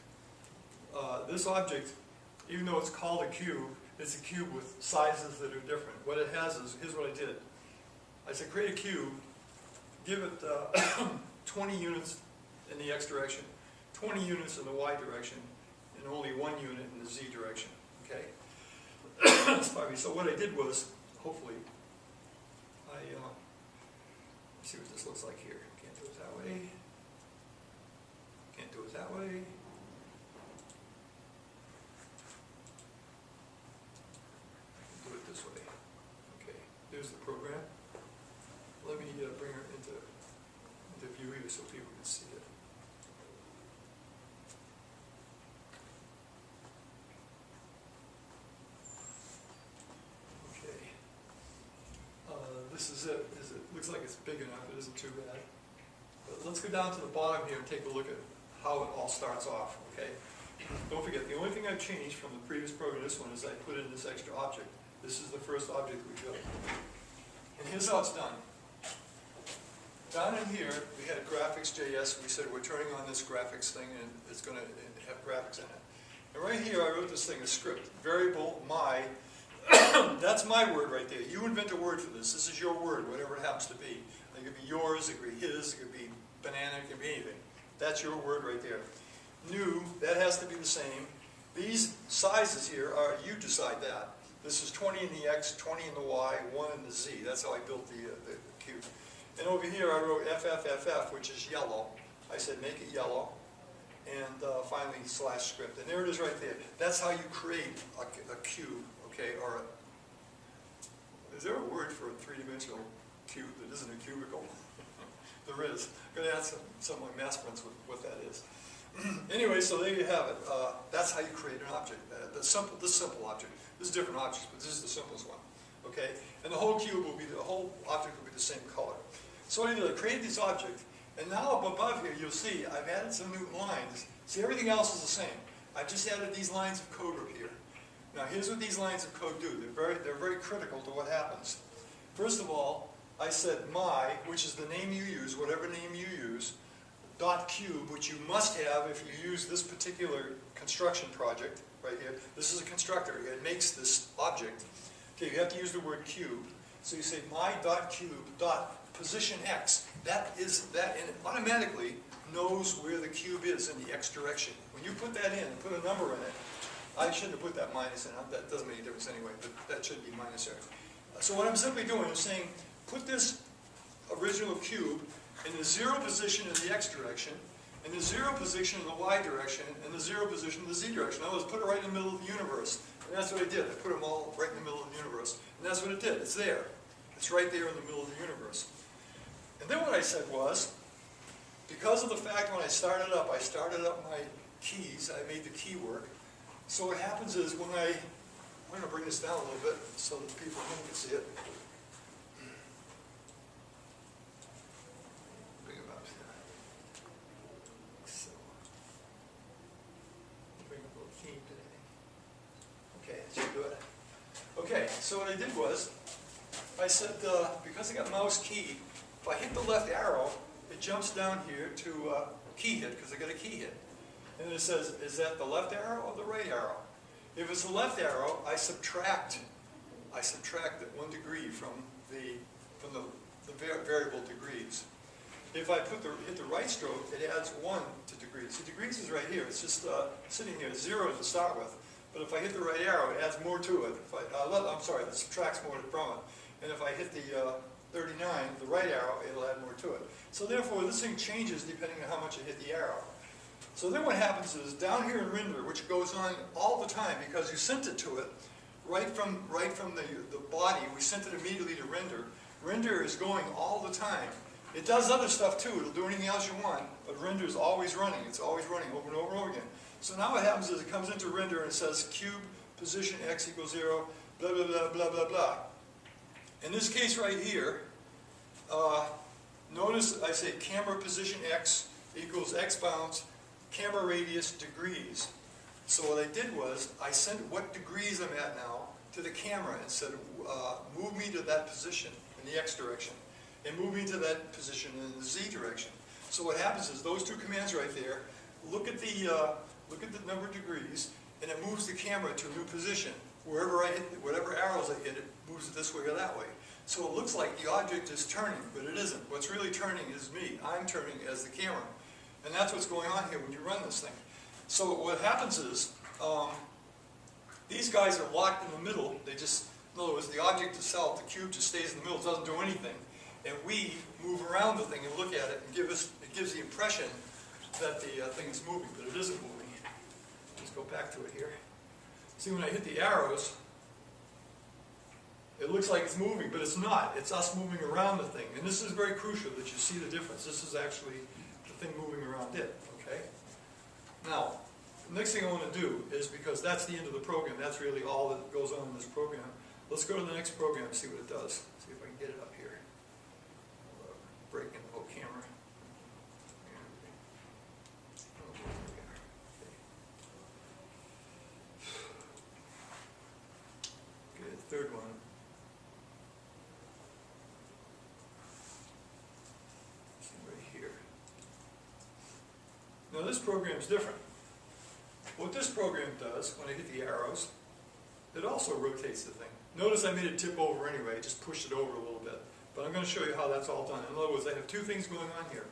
This object even though it's called a cube, it's a cube with sizes that are different. What it has is, here's what I did. I said create a cube, give it 20 units in the x direction, 20 units in the y direction, and only 1 unit in the z direction, okay? So what I did was, hopefully, let's see what this looks like here. Can't do it that way. Can't do it that way. Do it this way. Okay, there's the program. Let me bring her into view here so people can see it. Okay. This is it. It looks like it's big enough. It isn't too bad. But let's go down to the bottom here and take a look at how it all starts off, okay? Don't forget, the only thing I've changed from the previous program to this one is I put in this extra object. This is the first object we built. And here's how it's done. Down in here, we had graphics.js. We said we're turning on this graphics thing and it's going to have graphics in it. And right here, I wrote this thing, a script. Variable my, that's my word right there. You invent a word for this. This is your word, whatever it happens to be. It could be yours, it could be his, it could be banana, it could be anything. That's your word right there. New, that has to be the same. These sizes here are, you decide that. This is 20 in the x, 20 in the y, 1 in the z. That's how I built the cube. And over here I wrote FFFF, which is yellow. I said make it yellow. And finally slash script. And there it is right there. That's how you create a cube, okay? Or is there a word for a three-dimensional cube that isn't a cubicle? There is. I'm going to ask some of my math friends what that is. Anyway, so there you have it. That's how you create an object. This simple object. There's different objects, but this is the simplest one. Okay? And the whole cube will be, the whole object will be the same color. So what I did, I created this object, and now up above here, you'll see I've added some new lines. See, everything else is the same. I've just added these lines of code up here. Now, here's what these lines of code do. They're very critical to what happens. First of all, I said my, which is the name you use, whatever name you use, dot cube, which you must have if you use this particular construction project right here. This is a constructor. It makes this object. Okay, you have to use the word cube. So you say my dot cube dot position x. That is that, and it automatically knows where the cube is in the x direction. When you put that in and put a number in it, I shouldn't have put that minus in. That doesn't make any difference anyway, but that should be minus there. So what I'm simply doing is saying, put this original cube in the 0 position in the x direction, in the 0 position in the y direction, and the 0 position in the z direction. In other words, put it right in the middle of the universe. And that's what I did. I put them all right in the middle of the universe. And that's what it did. It's there. It's right there in the middle of the universe. And then what I said was, because of the fact when I started up my keys, I made the key work. So what happens is when I'm going to bring this down a little bit so that people at home can see it. Bring them up here. So, bring up a little theme today. Okay, that should do it. Okay, so what I did was, I said, because I got mouse key, if I hit the left arrow, it jumps down here to key hit, because I got a key hit. And it says, is that the left arrow or the right arrow? If it's the left arrow, I subtract that 1 degree from the variable degrees. If I hit the right stroke, it adds 1 to degrees. So degrees is right here. It's just sitting here, 0 to start with. But if I hit the right arrow, it adds more to it. I'm sorry, it subtracts more from it. And if I hit the 39, the right arrow, it'll add more to it. So therefore, this thing changes depending on how much I hit the arrow. So then what happens is, down here in render, which goes on all the time because you sent it to it, right from the body, we sent it immediately to render. Render is going all the time. It does other stuff too, it'll do anything else you want, but render is always running. It's always running over and over and over again. So now what happens is it comes into render and it says cube position x equals 0, blah, blah, blah, blah, blah, blah. In this case right here, notice I say camera position x equals x bounds, camera radius degrees. So what I did was, I sent what degrees I'm at now to the camera and said, move me to that position in the x direction, and move me to that position in the z direction. So what happens is, those two commands right there, look at the number of degrees, and it moves the camera to a new position. Wherever I hit, whatever arrows I hit, it moves it this way or that way. So it looks like the object is turning, but it isn't. What's really turning is me. I'm turning as the camera. And that's what's going on here when you run this thing. So what happens is, these guys are locked in the middle. They just, in other words, the object itself, the cube just stays in the middle, doesn't do anything. And we move around the thing and look at it and it gives the impression that the thing is moving, but it isn't moving. Let's go back to it here. See, when I hit the arrows, it looks like it's moving, but it's not. It's us moving around the thing. And this is very crucial that you see the difference. This is actually the thing moving around it, okay? Now, the next thing I want to do is, because that's the end of the program, that's really all that goes on in this program. Let's go to the next program and see what it does. See if I can get it up here. Breaking the whole camera. Okay, the third one. Right here. Now this program is different. What this program does, when I hit the arrows, it also rotates the thing. Notice I made it tip over anyway, just pushed it over a little bit. But I'm going to show you how that's all done. In other words, I have two things going on here.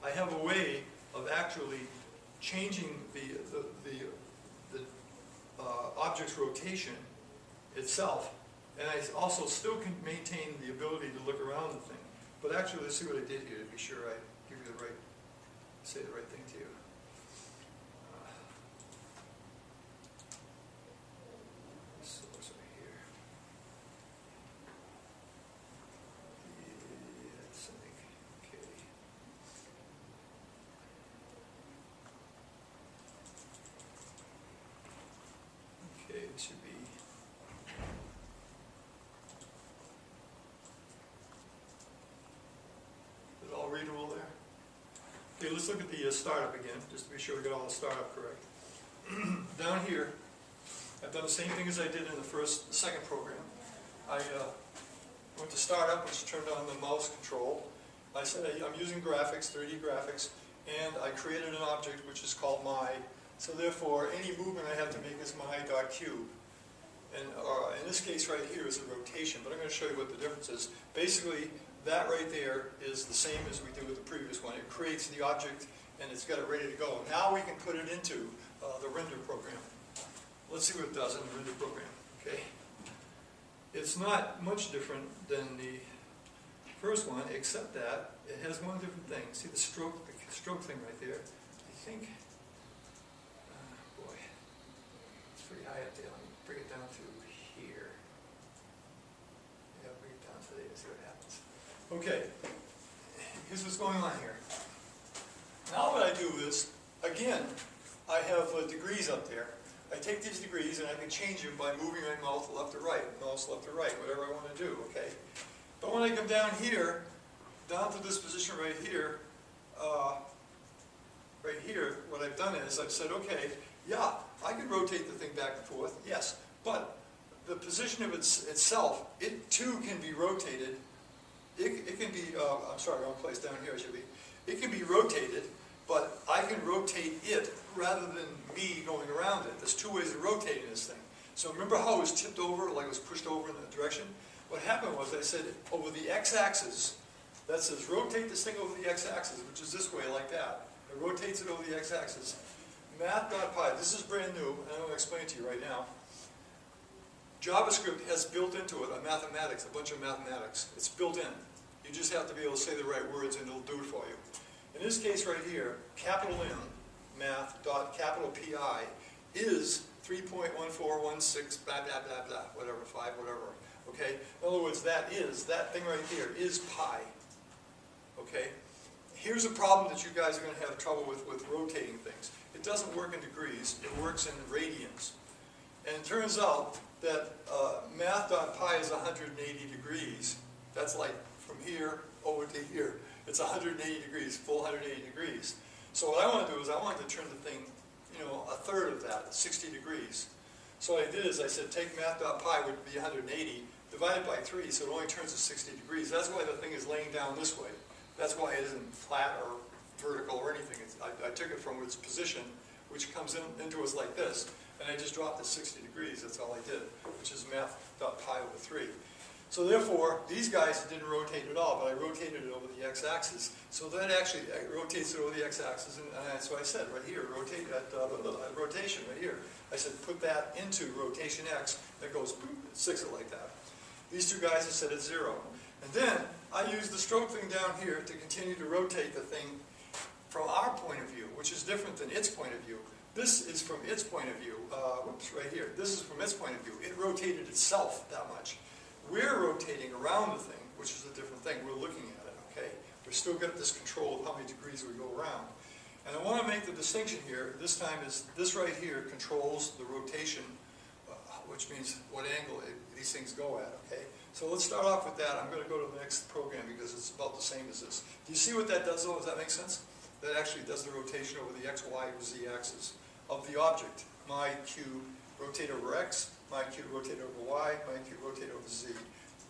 I have a way of actually changing the object's rotation itself, and I also still can maintain the ability to look around the thing. But actually, let's see what I did here to be sure I give you the right, say the right thing to you. It should be. Is it all readable there? Okay, let's look at the startup again, just to be sure we got all the startup correct. Down here, I've done the same thing as I did in the second program. I went to startup, which turned on the mouse control. I said I'm using graphics, 3D graphics, and I created an object which is called my. So therefore, any movement I have to make is my.cube. And in this case right here is a rotation, but I'm going to show you what the difference is. Basically, that right there is the same as we did with the previous one. It creates the object, and it's got it ready to go. Now we can put it into the render program. Let's see what it does in the render program. Okay, it's not much different than the first one, except that it has one different thing. See the stroke thing right there? I think. Boy, it's pretty high up there. Let me bring it down to here. Yeah, bring it down to there, see what happens. Okay, here's what's going on here. Now what I do is, again, I have degrees up there. I take these degrees and I can change them by moving my mouse left to right, whatever I want to do, okay? But when I come down here, down to this position right here, what I've done is I've said, okay, yeah, I can rotate the thing back and forth, yes, but the position of itself, it too can be rotated. It can be, I'm sorry, wrong place, down here it should be. It can be rotated, but I can rotate it rather than me going around it. There's two ways of rotating this thing. So remember how it was tipped over, like it was pushed over in that direction? What happened was I said over the x-axis, that says rotate this thing over the x-axis, which is this way, like that. It rotates it over the x-axis. Math.py, this is brand new, and I'm going to explain it to you right now. JavaScript has built into it a mathematics, a bunch of mathematics. It's built in. You just have to be able to say the right words and it'll do it for you. In this case right here, capital M, math.pi, is 3.1416, blah, blah, blah, blah, whatever, 5, whatever. Okay? In other words, that thing right there is pi. Okay? Here's a problem that you guys are going to have trouble with rotating things. It doesn't work in degrees, it works in radians. And it turns out that math.pi is 180 degrees. That's like from here over to here. It's 180 degrees, full 180 degrees. So what I want to do is I want to turn the thing, a third of that, 60 degrees. So what I did is I said take math.pi, which would be 180, divided by 3, so it only turns to 60 degrees. That's why the thing is laying down this way. That's why it isn't flat or vertical or anything. I took it from its position, which comes into us like this. and I just dropped it 60 degrees, that's all I did, which is math.pi/3. So therefore, these guys didn't rotate at all, but I rotated it over the x-axis. So that actually rotates it over the x-axis, and so I said right here, rotate that rotation right here. I said put that into rotation x, that goes boop, it sticks it like that. These two guys I set at 0. And then I used the stroke thing down here to continue to rotate the thing from our point of view, which is different than its point of view. This is from its point of view, whoops, right here. This is from its point of view. It rotated itself that much. We're rotating around the thing, which is a different thing. We're looking at it, okay? We've still got this control of how many degrees we go around. And I want to make the distinction here, this time is this right here controls the rotation, which means what angle these things go at, okay? So let's start off with that. I'm going to go to the next program because it's about the same as this. Do you see what that does though? Does that make sense? That actually does the rotation over the x, y, or z axis of the object. My cube rotate over x, my cube rotate over y, my cube rotate over z.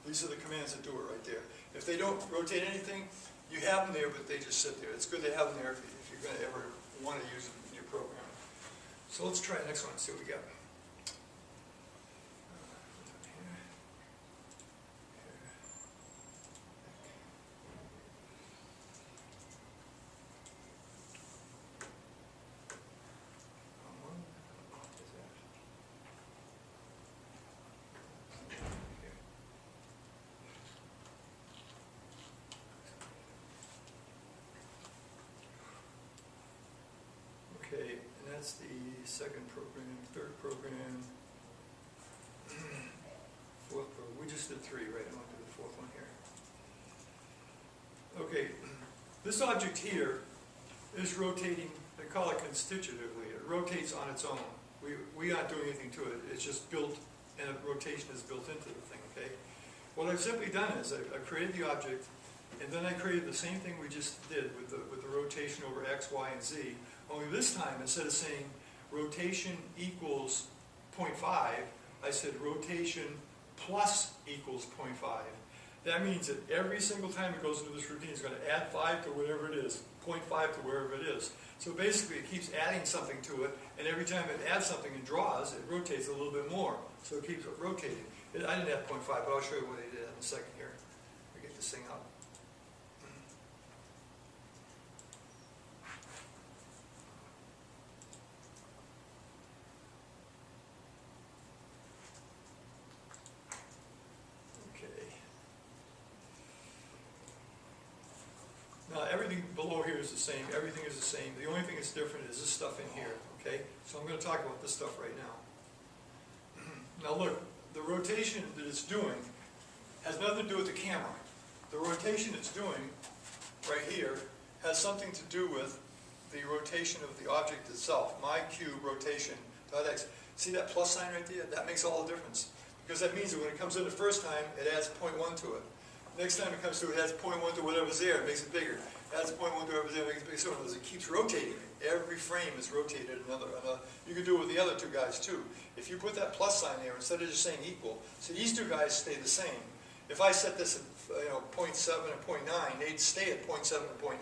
These are the commands that do it right there. If they don't rotate anything, you have them there, but they just sit there. It's good to have them there if you're going to ever want to use them in your program. So let's try the next one and see what we got. Okay, and that's the second program, third program, fourth program. We just did 3, right? I'm going to do the fourth one here. Okay, this object here is rotating, they call it constitutively. It rotates on its own. We aren't doing anything to it. It's just built, and a rotation is built into the thing, okay? What I've simply done is I've created the object, and then I created the same thing we just did with the rotation over x, y, and z. Only this time, instead of saying rotation equals 0.5, I said rotation plus equals 0.5. That means that every single time it goes into this routine, it's going to add 5 to whatever it is, 0.5 to wherever it is. So basically, it keeps adding something to it, and every time it adds something and draws, it rotates a little bit more. So it keeps rotating. I didn't have 0.5, but I'll show you what I did in a second here. Let me get this thing up. Now everything below here is the same, everything is the same. The only thing that's different is this stuff in here, okay? So I'm going to talk about this stuff right now. Now look, the rotation that it's doing has nothing to do with the camera. The rotation it's doing right here has something to do with the rotation of the object itself. My cube rotation dot x. See that plus sign right there? That makes all the difference. Because that means that when it comes in the first time, it adds 0.1 to it. Next time it comes through, it adds 0.1 to whatever's there, it makes it bigger. It adds 0.1 to whatever's there, it makes it bigger. So as it keeps rotating, every frame is rotated another. You can do it with the other two guys too. If you put that plus sign there, instead of just saying equal, so these two guys stay the same. If I set this at 0.7 and 0.9, they'd stay at 0.7 and 0.9,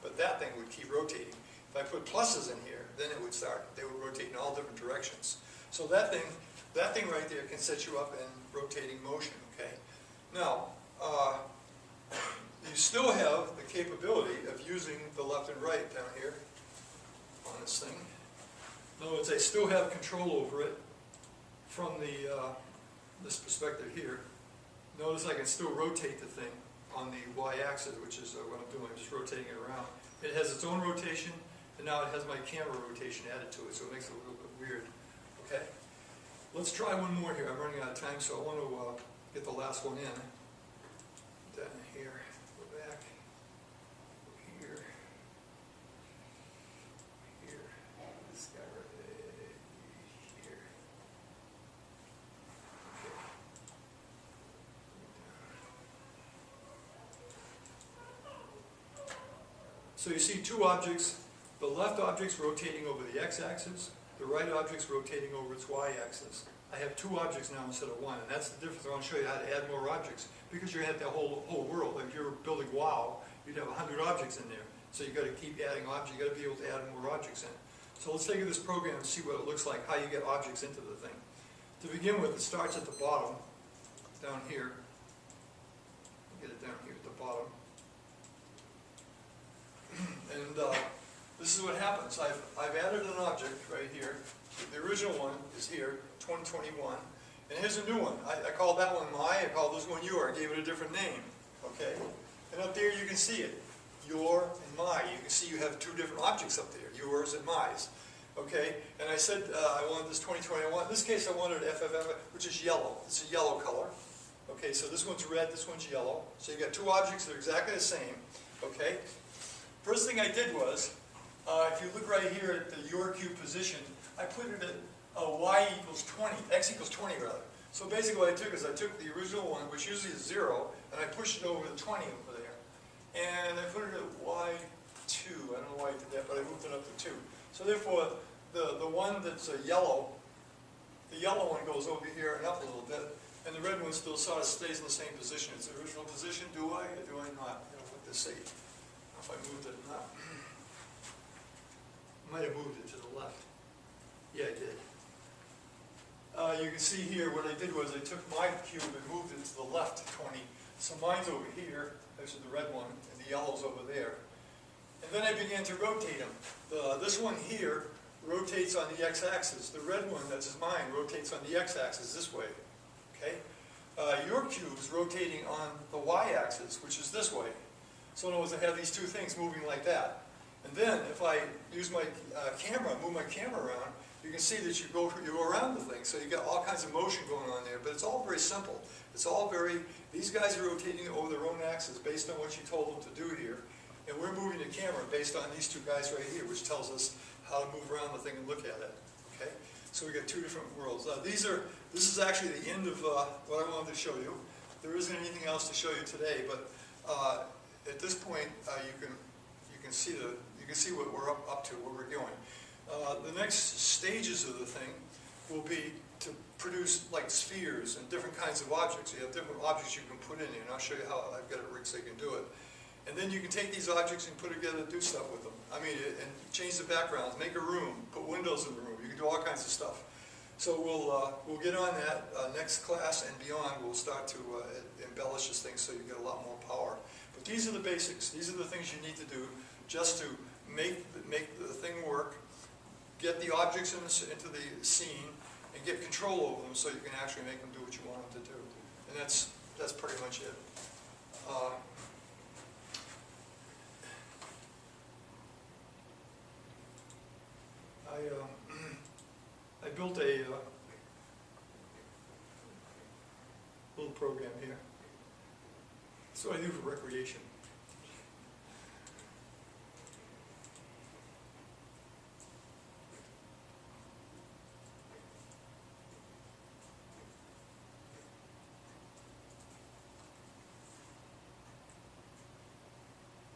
but that thing would keep rotating. If I put pluses in here, then it would start, they would rotate in all different directions. So that thing right there can set you up in rotating motion, okay? Now, you still have the capability of using the left and right down here on this thing. In other words, I still have control over it from the this perspective here. Notice I can still rotate the thing on the y-axis, which is what I'm doing. I'm just rotating it around. It has its own rotation, and now it has my camera rotation added to it, so it makes it a little bit weird. Okay? Let's try one more here. I'm running out of time, so I want to get the last one in. Down here, go back, here, this guy right here. Okay. So you see two objects. The left object's rotating over the x-axis, the right object's rotating over its y-axis. I have two objects now instead of one, and that's the difference. I want to show you how to add more objects, because you had the whole world. If you're building WoW, you'd have 100 objects in there. So you've got to keep adding objects. You've got to be able to add more objects in. So let's take this program and see what it looks like, how you get objects into the thing. To begin with, it starts at the bottom, down here. Get it down here at the bottom. And this is what happens. I've added an object right here. The original one is here, 2021. And here's a new one. I called that one my, I called this one your. I gave it a different name. Okay? And up there you can see it. Your and my. You can see you have two different objects up there, yours and my's. Okay? And I said I wanted this 2021. In this case I wanted FFF, which is yellow. It's a yellow color. Okay, so this one's red, this one's yellow. So you got two objects that are exactly the same. Okay? First thing I did was, if you look right here at the your cube position, I put it at y equals 20, x equals 20 rather. So basically what I took is I took the original one, which usually is 0, and I pushed it over to 20 over there. And I put it at y2. I don't know why I did that, but I moved it up to 2. So therefore, the one that's yellow, the yellow one goes over here and up a little bit, and the red one still sort of stays in the same position. It's the original position. Do I or do I not? You know what this say. If I moved it or not. I might have moved it to the left. Yeah, I did. You can see here what I did was I took my cube and moved it to the left 20. So mine's over here, this is the red one, and the yellow's over there. And then I began to rotate them. This one here rotates on the x-axis. The red one, that's mine, rotates on the x-axis this way. Okay? Your cube's rotating on the y-axis, which is this way. So in other words, I have these two things moving like that. And then if I use my camera, move my camera around, you can see that you go around the thing. So you got all kinds of motion going on there, but it's all very simple. It's all these guys are rotating over their own axis based on what you told them to do here. And we're moving the camera based on these two guys right here, which tells us how to move around the thing and look at it. Okay? So we got two different worlds. This is actually the end of what I wanted to show you. There isn't anything else to show you today, but at this point you can see what we're up to, what we're doing. The next stages of the thing will be to produce like spheres and different kinds of objects. You have different objects you can put in here, and I'll show you how I've got it rigged so you can do it. And then you can take these objects and put it together and do stuff with them. I mean, and change the backgrounds, make a room, put windows in the room. You can do all kinds of stuff. So we'll get on that next class and beyond. We'll start to embellish this thing so you get a lot more power. But these are the basics. These are the things you need to do just to make the thing work, get the objects into the scene, and get control over them so you can actually make them do what you want them to do. And that's pretty much it. I built a little program here. That's what I do for recreation.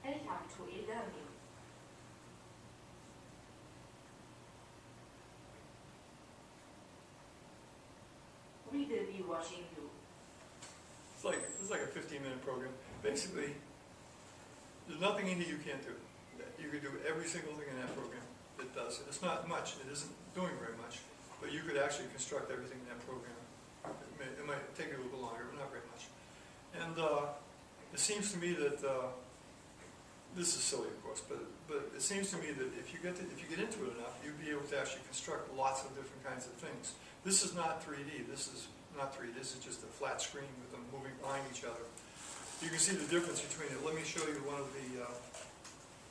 Welcome to e-learning. We will be watching you. It's like a 15-minute program. Basically, there's nothing in here you can't do. You can do every single thing in that program that does it. It's not much. It isn't doing very much. But you could actually construct everything in that program. It might take you a little longer, but not very much. And it seems to me that this is silly, of course, but it seems to me that if you get into it enough, you'll be able to actually construct lots of different kinds of things. This is not 3D. This is not 3D. This is just a flat screen with them moving behind each other. You can see the difference between it. Let me show you one of the.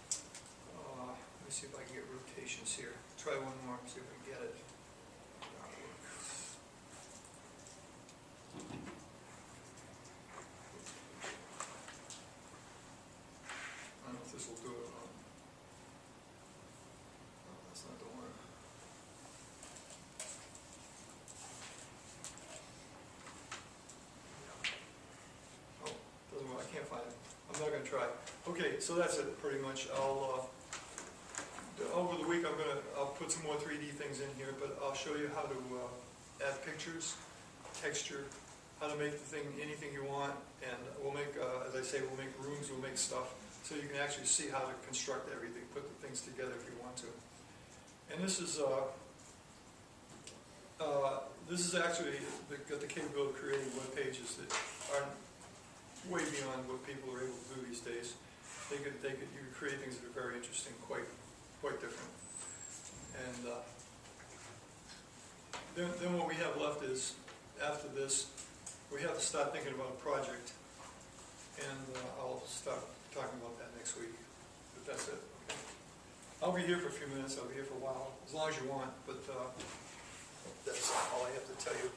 Let me see if I can get rotations here. Try one more. See if I can get it. I don't know if this will do it or not. No, that's not the one. Oh, doesn't work. I can't find it. I'm not going to try. Okay, so that's it pretty much. Over the week I'll put some more 3D things in here, but I'll show you how to add pictures, texture, how to make the thing anything you want, and we'll make, as I say, we'll make rooms, we'll make stuff, so you can actually see how to construct everything, put the things together if you want to. And this is actually got the capability of creating web pages that are way beyond what people are able to do these days. You could create things that are very interesting, quite different. And then what we have left is, after this, we have to start thinking about a project, and I'll start talking about that next week. But that's it. Okay. I'll be here for a few minutes. I'll be here for a while, as long as you want. But that's all I have to tell you.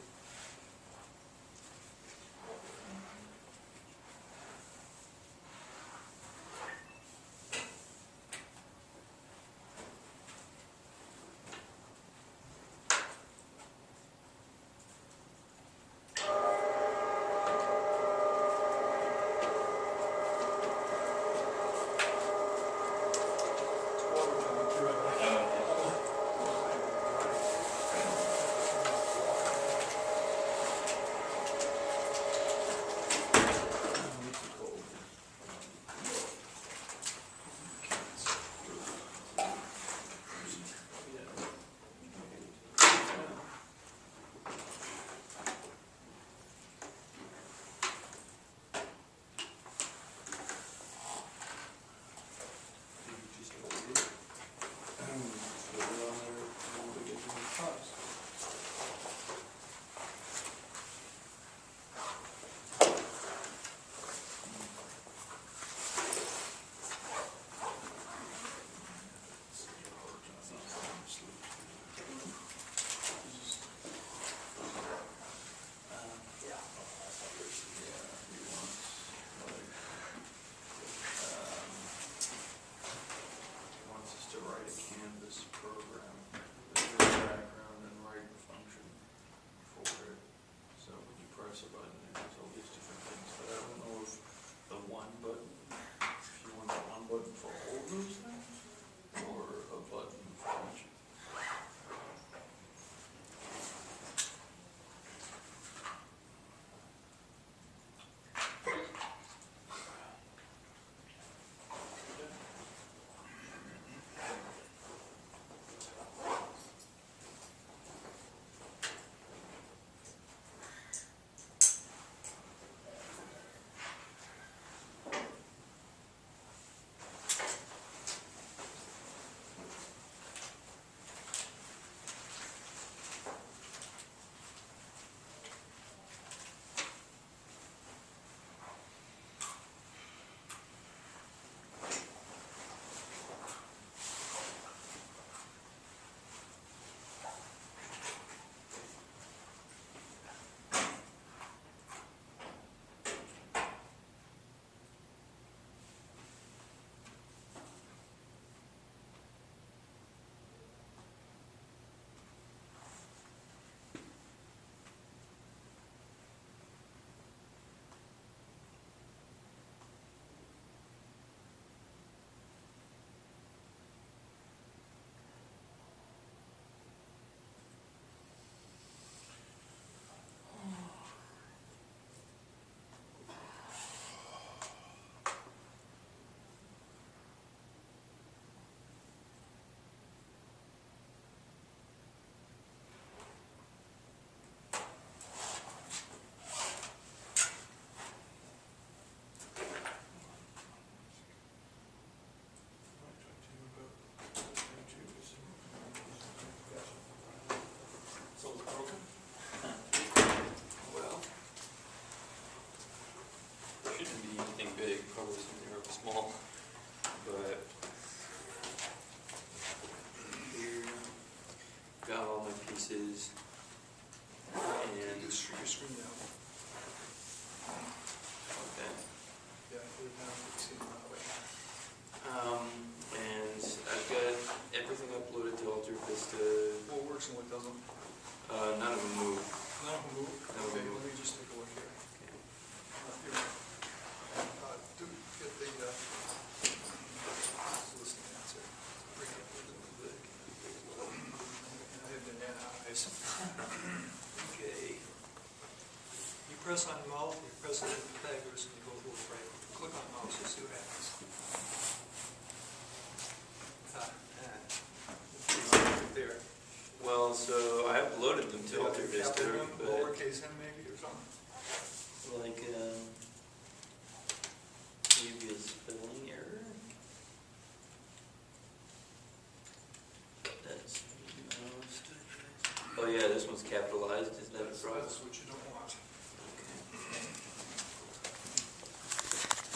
small, but here, got all my pieces, and Just your screen down. okay. Yeah, put it down, you can see it that way. And I've got everything uploaded to Alter Vista. What works and what doesn't? None of them move. None of them move? None of Okay, them let move. me just take a look here. Okay. Do get the, listening answer. Bring it up a little bit. I have banana eyes. Okay. You press on mouth, you press it in Pythagoras, and you go to the right. Click on mouse, you see what happens. space in maybe or something? Like, previous spelling error. That's, oh yeah, this one's capitalized, isn't that the problem? That's what you